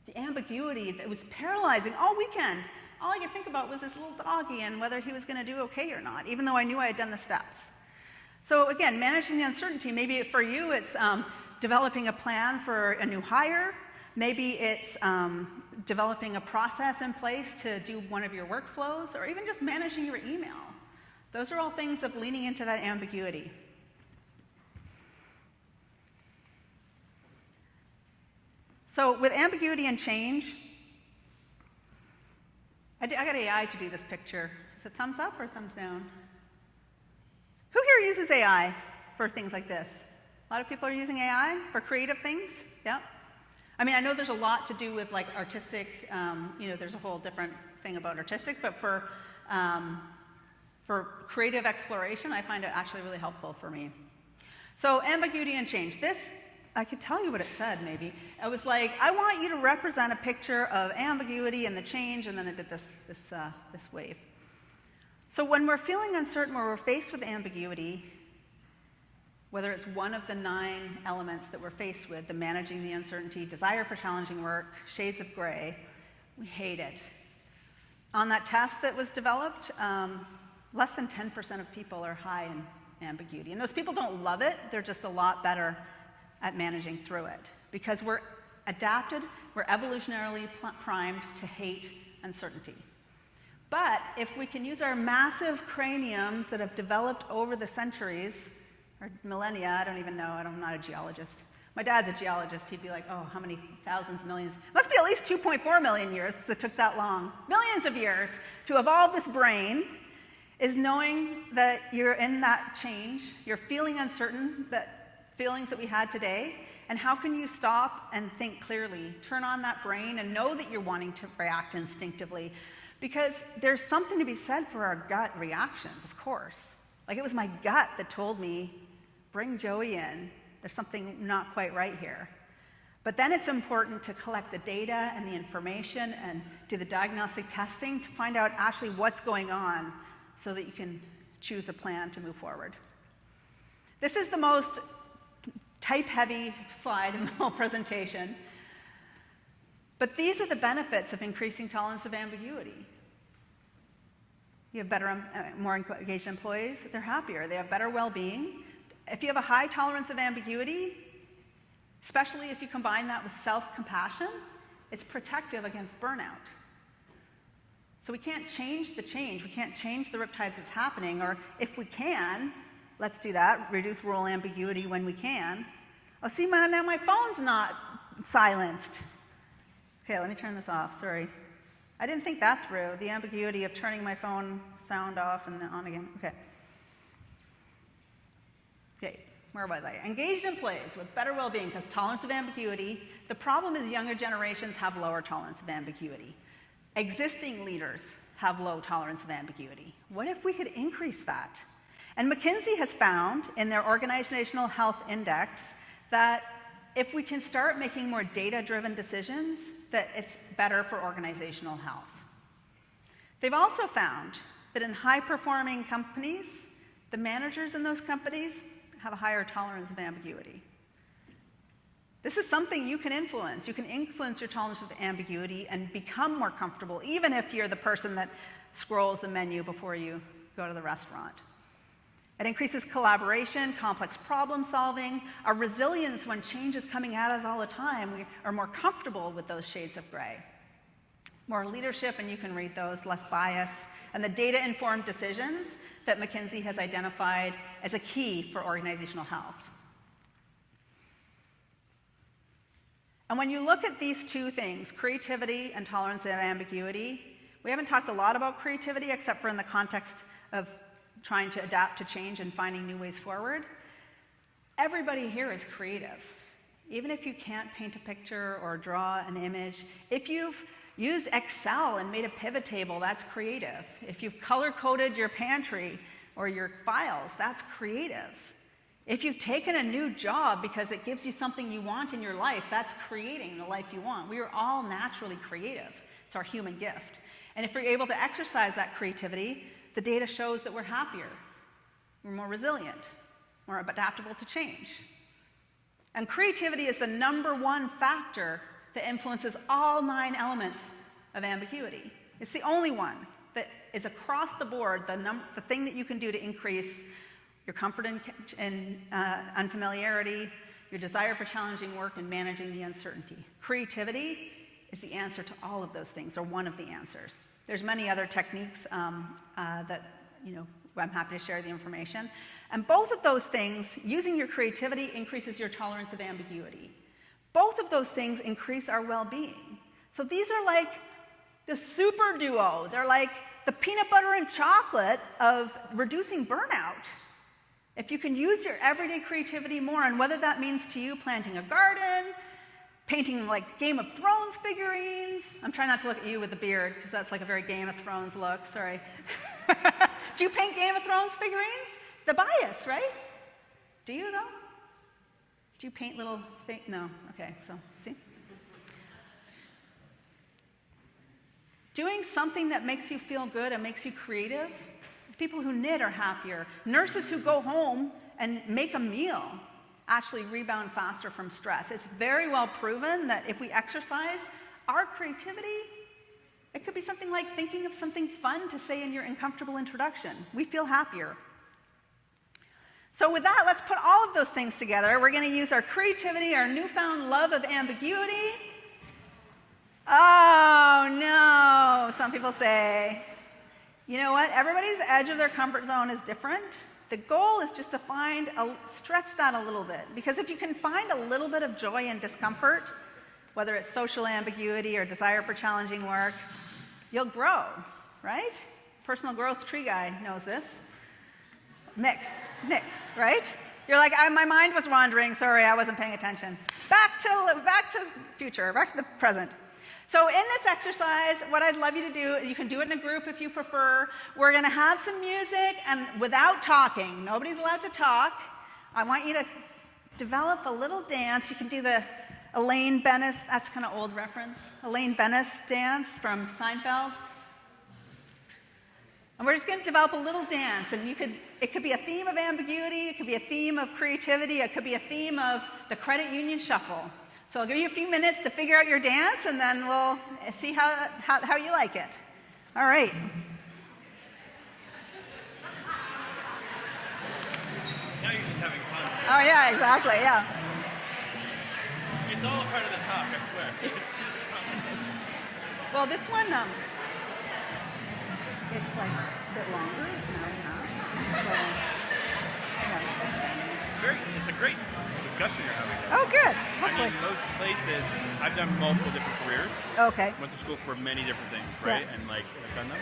The ambiguity that was paralyzing all weekend. All I could think about was this little doggy and whether he was going to do okay or not, even though I knew I had done the steps. So again, managing the uncertainty. Maybe for you it's developing a plan for a new hire. Maybe it's developing a process in place to do one of your workflows, or even just managing your email. Those are all things of leaning into that ambiguity. So with ambiguity and change, I got AI to do this picture. Is it thumbs up or thumbs down? Who here uses AI for things like this? A lot of people are using AI for creative things? Yeah? I mean, I know there's a lot to do with like artistic, there's a whole different thing about artistic, but for creative exploration, I find it actually really helpful for me. So ambiguity and change. This, I could tell you what it said maybe. It was like, I want you to represent a picture of ambiguity and the change, and then it did this wave. So when we're feeling uncertain, when we're faced with ambiguity, whether it's one of the 9 elements that we're faced with, the managing the uncertainty, desire for challenging work, shades of gray, we hate it. On that test that was developed, less than 10% of people are high in ambiguity. And those people don't love it, they're just a lot better at managing through it. Because we're adapted, we're evolutionarily primed to hate uncertainty. But if we can use our massive craniums that have developed over the centuries, or millennia, I don't even know, I'm not a geologist. My dad's a geologist, he'd be like, oh, how many thousands, millions? Must be at least 2.4 million years, because it took that long. Millions of years to evolve this brain is knowing that you're in that change, you're feeling uncertain, that feelings that we had today, and how can you stop and think clearly, turn on that brain and know that you're wanting to react instinctively, because there's something to be said for our gut reactions, of course. Like it was my gut that told me, bring Joey in. There's something not quite right here. But then it's important to collect the data and the information and do the diagnostic testing to find out actually what's going on so that you can choose a plan to move forward. This is the most type-heavy slide in the whole presentation. But these are the benefits of increasing tolerance of ambiguity. You have better, more engaged employees, they're happier, they have better well-being. If you have a high tolerance of ambiguity, especially if you combine that with self-compassion, it's protective against burnout. So we can't change the change. We can't change the riptides that's happening, or if we can, let's do that, reduce rural ambiguity when we can. Oh, see, now my phone's not silenced. Okay, let me turn this off, sorry. I didn't think that through, the ambiguity of turning my phone sound off and then on again. Okay. Okay, where was I? Engaged employees with better well-being because tolerance of ambiguity. The problem is younger generations have lower tolerance of ambiguity. Existing leaders have low tolerance of ambiguity. What if we could increase that? And McKinsey has found in their Organizational Health Index that if we can start making more data-driven decisions, that it's better for organizational health. They've also found that in high-performing companies, the managers in those companies have a higher tolerance of ambiguity. This is something you can influence. You can influence your tolerance of ambiguity and become more comfortable, even if you're the person that scrolls the menu before you go to the restaurant. It increases collaboration, complex problem solving, our resilience when change is coming at us all the time. We are more comfortable with those shades of gray. More leadership, and you can read those, less bias, and the data-informed decisions that McKinsey has identified as a key for organizational health. And when you look at these two things, creativity and tolerance of ambiguity, we haven't talked a lot about creativity except for in the context of trying to adapt to change and finding new ways forward. Everybody here is creative. Even if you can't paint a picture or draw an image, if you've used Excel and made a pivot table, that's creative. If you've color-coded your pantry or your files, that's creative. If you've taken a new job because it gives you something you want in your life, that's creating the life you want. We are all naturally creative. It's our human gift. And if we're able to exercise that creativity, the data shows that we're happier, we're more resilient, more adaptable to change. And creativity is the #1 factor that influences all 9 elements of ambiguity. It's the only one that is across the board, the thing that you can do to increase your comfort in unfamiliarity, your desire for challenging work, and managing the uncertainty. Creativity is the answer to all of those things, or one of the answers. There's many other techniques that, I'm happy to share the information. And both of those things, using your creativity increases your tolerance of ambiguity. Both of those things increase our well-being. So these are like the super duo. They're like the peanut butter and chocolate of reducing burnout. If you can use your everyday creativity more, and whether that means to you planting a garden, painting like Game of Thrones figurines. I'm trying not to look at you with the beard, because that's like a very Game of Thrones look, sorry. Do you paint Game of Thrones figurines? The bias, right? Do you though? Do you paint little things? No, okay, so, see? Doing something that makes you feel good and makes you creative. People who knit are happier. Nurses who go home and make a meal actually rebound faster from stress. It's very well proven that if we exercise our creativity, it could be something like thinking of something fun to say in your uncomfortable introduction. We feel happier. So with that, let's put all of those things together. We're going to use our creativity, our newfound love of ambiguity. Oh, no, some people say. You know what? Everybody's edge of their comfort zone is different. The goal is just to stretch that a little bit. Because if you can find a little bit of joy in discomfort, whether it's social ambiguity or desire for challenging work, you'll grow, right? Personal growth tree guy knows this. Nick, right? You're like, my mind was wandering. Sorry, I wasn't paying attention. Back to the present. So in this exercise, what I'd love you to do, you can do it in a group if you prefer. We're going to have some music and without talking. Nobody's allowed to talk. I want you to develop a little dance. You can do the Elaine Bennis, that's kind of old reference, Elaine Bennis dance from Seinfeld. And we're just going to develop a little dance, and it could be a theme of ambiguity, it could be a theme of creativity, it could be a theme of the credit union shuffle. So I'll give you a few minutes to figure out your dance, and then we'll see how you like it. All right. Now you're just having fun. Oh yeah, exactly, yeah. It's all a part of the talk, I swear. Well, this one, it's like a bit longer. It's an hour and a half. So, yeah, It's a great discussion you're having. oh, good. I Hopefully. mean, most places, I've done multiple different careers. Okay. Went to school for many different things, right? Yeah. And like, I've done them.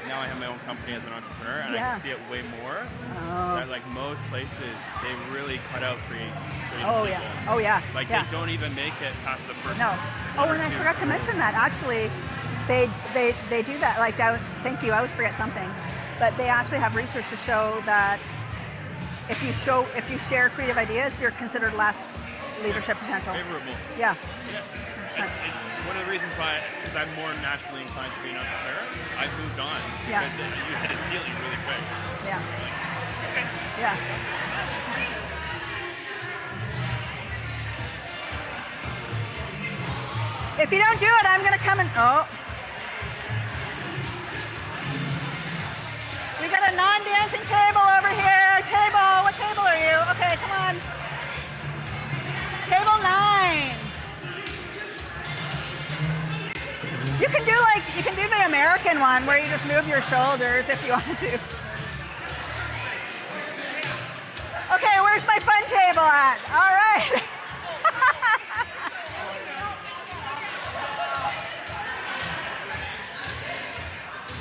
Now I have my own company as an entrepreneur, and Yeah. I can see it way more. Oh. That like most places, they really cut out creative Oh people. yeah. Oh yeah. Like yeah. they don't even make it past the first. No. one Oh, or and I two. forgot to mention that actually, they do that. Like that. Thank you. I always forget something, but they actually have research to show that if you share creative ideas, you're considered less leadership potential. Favorable. Yeah. Yeah. It's one of the reasons why, because I'm more naturally inclined to be an entrepreneur, I've moved on. Yeah. Because you hit a ceiling really quick. Yeah. Okay. Yeah. If you don't do it, I'm going to come and... Oh. We got a non-dancing table over here. Table. What table are you? Okay, come on. Table 9. You can do the American one where you just move your shoulders if you want to. Okay, where's my fun table at? All right.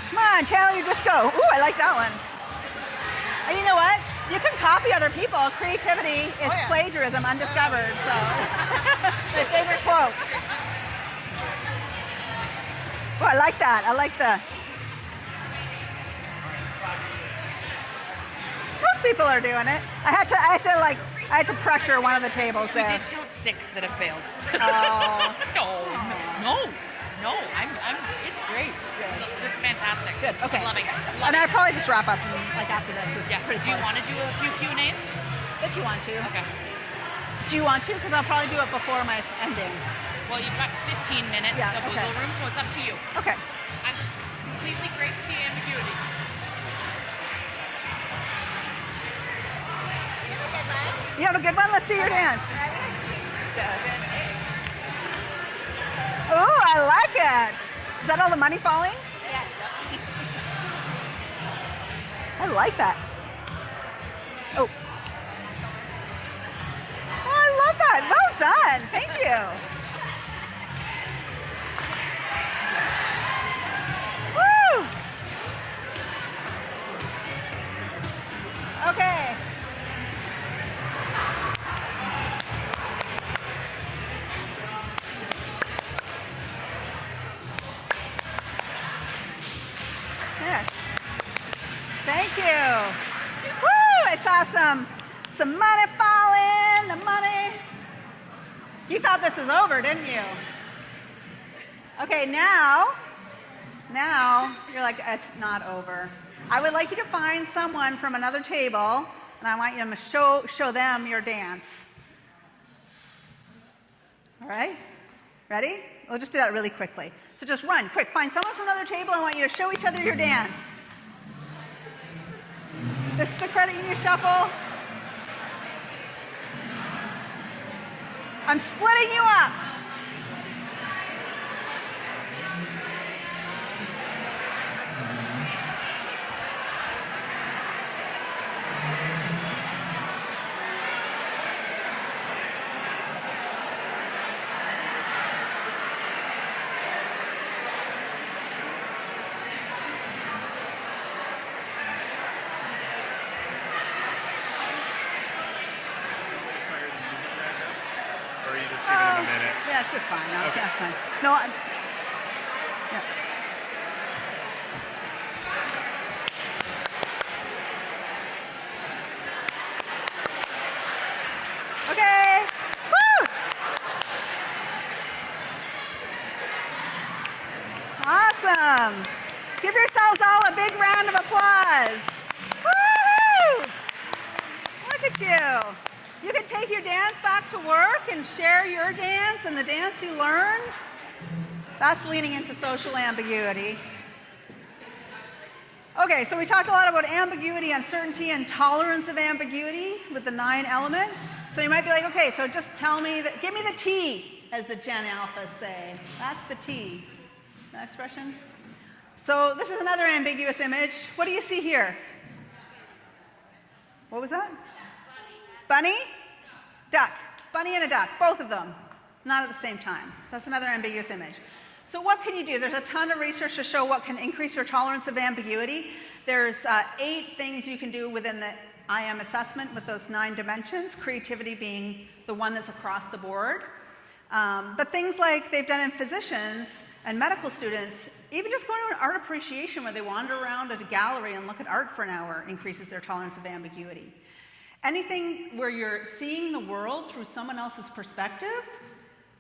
Come on, channel your disco. Ooh, I like that one. And you know what? You can copy other people. Creativity is plagiarism undiscovered. So, my favorite quote. Oh, I like that. I like the. Most people are doing it. I had to pressure one of the tables We there. did count 6 that have failed. Oh. No. It's great. This is fantastic. Good. Okay. I'm loving it. And I'll probably just wrap up after this. It's Yeah. pretty Do you close. want to do a few Q&As? If you want to. Okay. Do you want to? Because I'll probably do it before my ending. Well, you've got 15 minutes Yeah, of okay. wiggle room, so it's up to you. Okay. I'm completely great with the ambiguity. You have a good one? Let's see your dance. 7, 8. Ooh, I like it. Is that all the money falling? Yeah. I like that. Oh. Oh, I love that. Well done. Thank you. Woo! Okay. There. Thank you. Woo! I saw some money falling, the money. You thought this was over, didn't you? Okay, now you're like, it's not over. I would like you to find someone from another table, and I want you to show them your dance. All right? Ready? We'll just do that really quickly. So just run, quick. Find someone from another table. I want you to show each other your dance. This is the credit union shuffle. I'm splitting you up. Yeah, it's fine. No, Okay. that's fine. No, yeah. Okay. Woo! Awesome. Give yourselves all a big round of applause. Woo! Look at you. You can take your dance back to work and share your dance and the dance you learned. That's leaning into social ambiguity. Okay, so we talked a lot about ambiguity, uncertainty, and tolerance of ambiguity with the 9 elements. So you might be like, okay, so just tell me, give me the T, as the Gen Alphas say. That's the T. That expression? So this is another ambiguous image. What do you see here? What was that? Bunny? Duck. Bunny and a duck, both of them, not at the same time. So that's another ambiguous image. So what can you do? There's a ton of research to show what can increase your tolerance of ambiguity. There's 8 things you can do within the I am assessment with those 9 dimensions, creativity being the one that's across the board. But things like they've done in physicians and medical students, even just going to an art appreciation where they wander around at a gallery and look at art for an hour increases their tolerance of ambiguity. Anything where you're seeing the world through someone else's perspective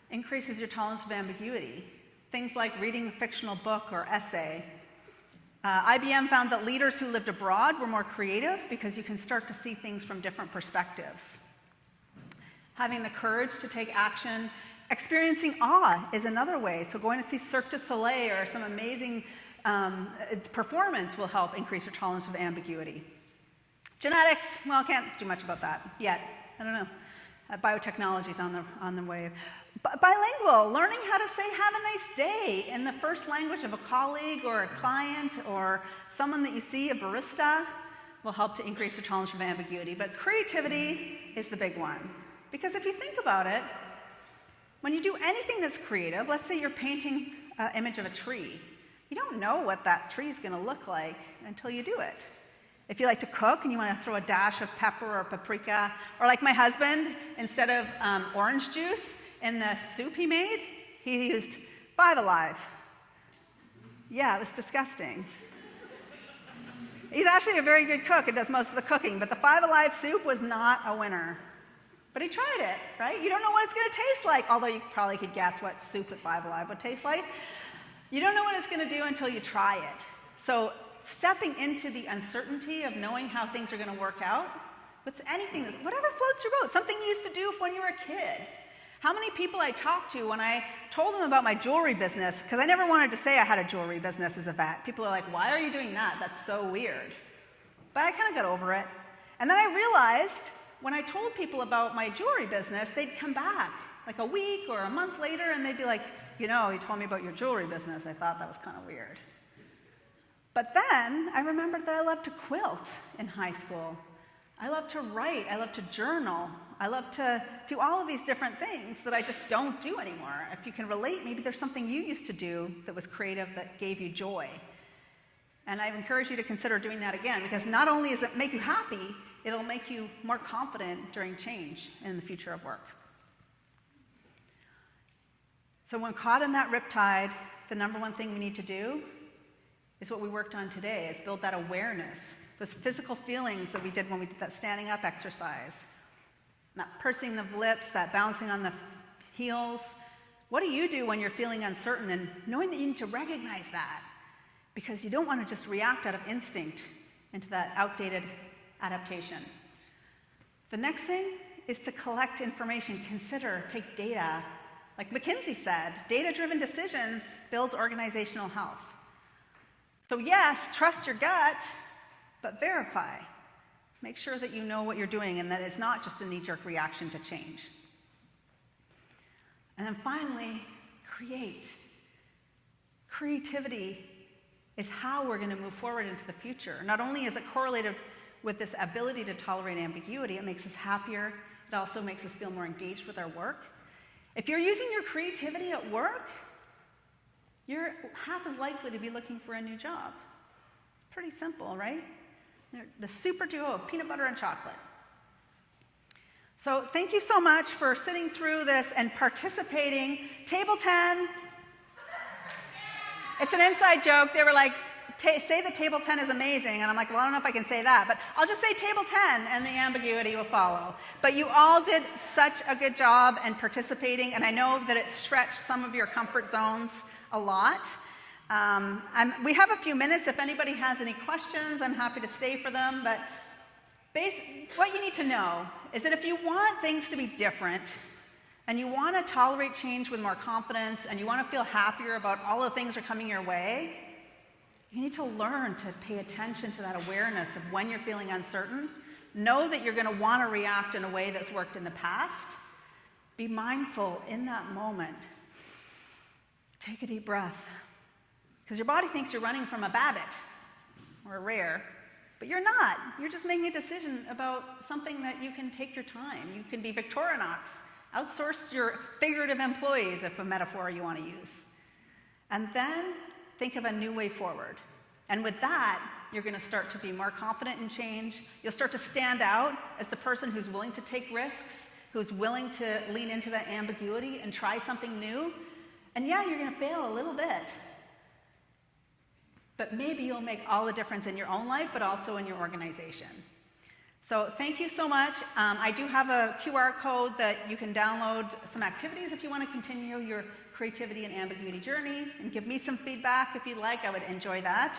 increases your tolerance of ambiguity. Things like reading a fictional book or essay. IBM found that leaders who lived abroad were more creative because you can start to see things from different perspectives. Having the courage to take action. Experiencing awe is another way. So going to see Cirque du Soleil or some amazing performance will help increase your tolerance of ambiguity. Genetics, well, can't do much about that yet. I don't know. Biotechnology's on the way. Bilingual, learning how to say have a nice day in the first language of a colleague or a client or someone that you see, a barista, will help to increase your tolerance of ambiguity. But creativity is the big one. Because if you think about it, when you do anything that's creative, let's say you're painting an image of a tree, you don't know what that tree is going to look like until you do it. If you like to cook and you want to throw a dash of pepper or paprika, or like my husband, instead of orange juice in the soup he made, he used 5 Alive. Yeah, it was disgusting. He's actually a very good cook and does most of the cooking, but the 5 Alive soup was not a winner. But he tried it, right? You don't know what it's going to taste like, although you probably could guess what soup at 5 Alive would taste like. You don't know what it's going to do until you try it. So stepping into the uncertainty of knowing how things are going to work out with anything, whatever floats your boat, something you used to do when you were a kid. How many people I talked to when I told them about my jewelry business, because I never wanted to say I had a jewelry business as a vet. People are like, why are you doing that? That's so weird. But I kind of got over it. And then I realized when I told people about my jewelry business, they'd come back like a week or a month later and they'd be like, you know, you told me about your jewelry business. I thought that was kind of weird. But then I remembered that I loved to quilt in high school. I love to write. I love to journal. I love to do all of these different things that I just don't do anymore. If you can relate, maybe there's something you used to do that was creative that gave you joy. And I encourage you to consider doing that again, because not only does it make you happy, it'll make you more confident during change in the future of work. So when caught in that riptide, the number one thing we need to do is what we worked on today, is build that awareness, those physical feelings that we did when we did that standing up exercise, that pursing the lips, that bouncing on the heels. What do you do when you're feeling uncertain and knowing that you need to recognize that? Because you don't want to just react out of instinct into that outdated adaptation. The next thing is to collect information, consider, take data. Like McKinsey said, data-driven decisions builds organizational health. So yes, trust your gut, but verify. Make sure that you know what you're doing and that it's not just a knee-jerk reaction to change. And then finally, create. Creativity is how we're going to move forward into the future. Not only is it correlated with this ability to tolerate ambiguity, it makes us happier. It also makes us feel more engaged with our work. If you're using your creativity at work, you're half as likely to be looking for a new job. Pretty simple, right? They're the super duo of peanut butter and chocolate. So thank you so much for sitting through this and participating. Table 10. It's an inside joke. They were like, say that table 10 is amazing. And I'm like, well, I don't know if I can say that. But I'll just say table 10 and the ambiguity will follow. But you all did such a good job in participating. And I know that it stretched some of your comfort zones a lot. We have a few minutes. If anybody has any questions, I'm happy to stay for them. But what you need to know is that if you want things to be different, and you want to tolerate change with more confidence, and you want to feel happier about all the things that are coming your way, you need to learn to pay attention to that awareness of when you're feeling uncertain. Know that you're going to want to react in a way that's worked in the past. Be mindful in that moment. Take a deep breath. Because your body thinks you're running from a Babbitt or a rare, but you're not. You're just making a decision about something that you can take your time. You can be Victorinox. Outsource your figurative employees, if a metaphor you want to use. And then think of a new way forward. And with that, you're going to start to be more confident in change. You'll start to stand out as the person who's willing to take risks, who's willing to lean into that ambiguity and try something new. And yeah, you're going to fail a little bit. But maybe you'll make all the difference in your own life, but also in your organization. So thank you so much. I do have a QR code that you can download some activities if you want to continue your creativity and ambiguity journey, and give me some feedback if you'd like. I would enjoy that.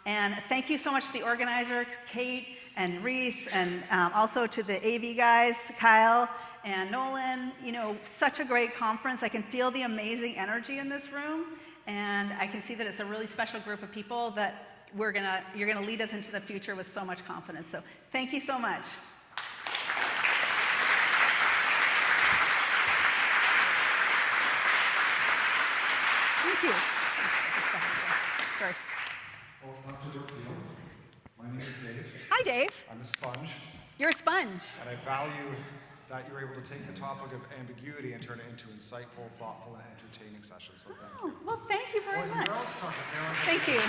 And thank you so much to the organizer, Kate and Reese, and also to the AV guys, Kyle and Nolan. You know, such a great conference. I can feel the amazing energy in this room, and I can see that it's a really special group of people that you're gonna lead us into the future with so much confidence. So thank you so much. Thank you. Sorry. Welcome to Brookfield. My name is Dave. Hi, Dave. I'm a sponge, You're a sponge. and I value that you're able to take the topic of ambiguity and turn it into insightful, thoughtful, and entertaining sessions. So thank Oh, you. well, thank you very Well, much. you're all talking. Thank you.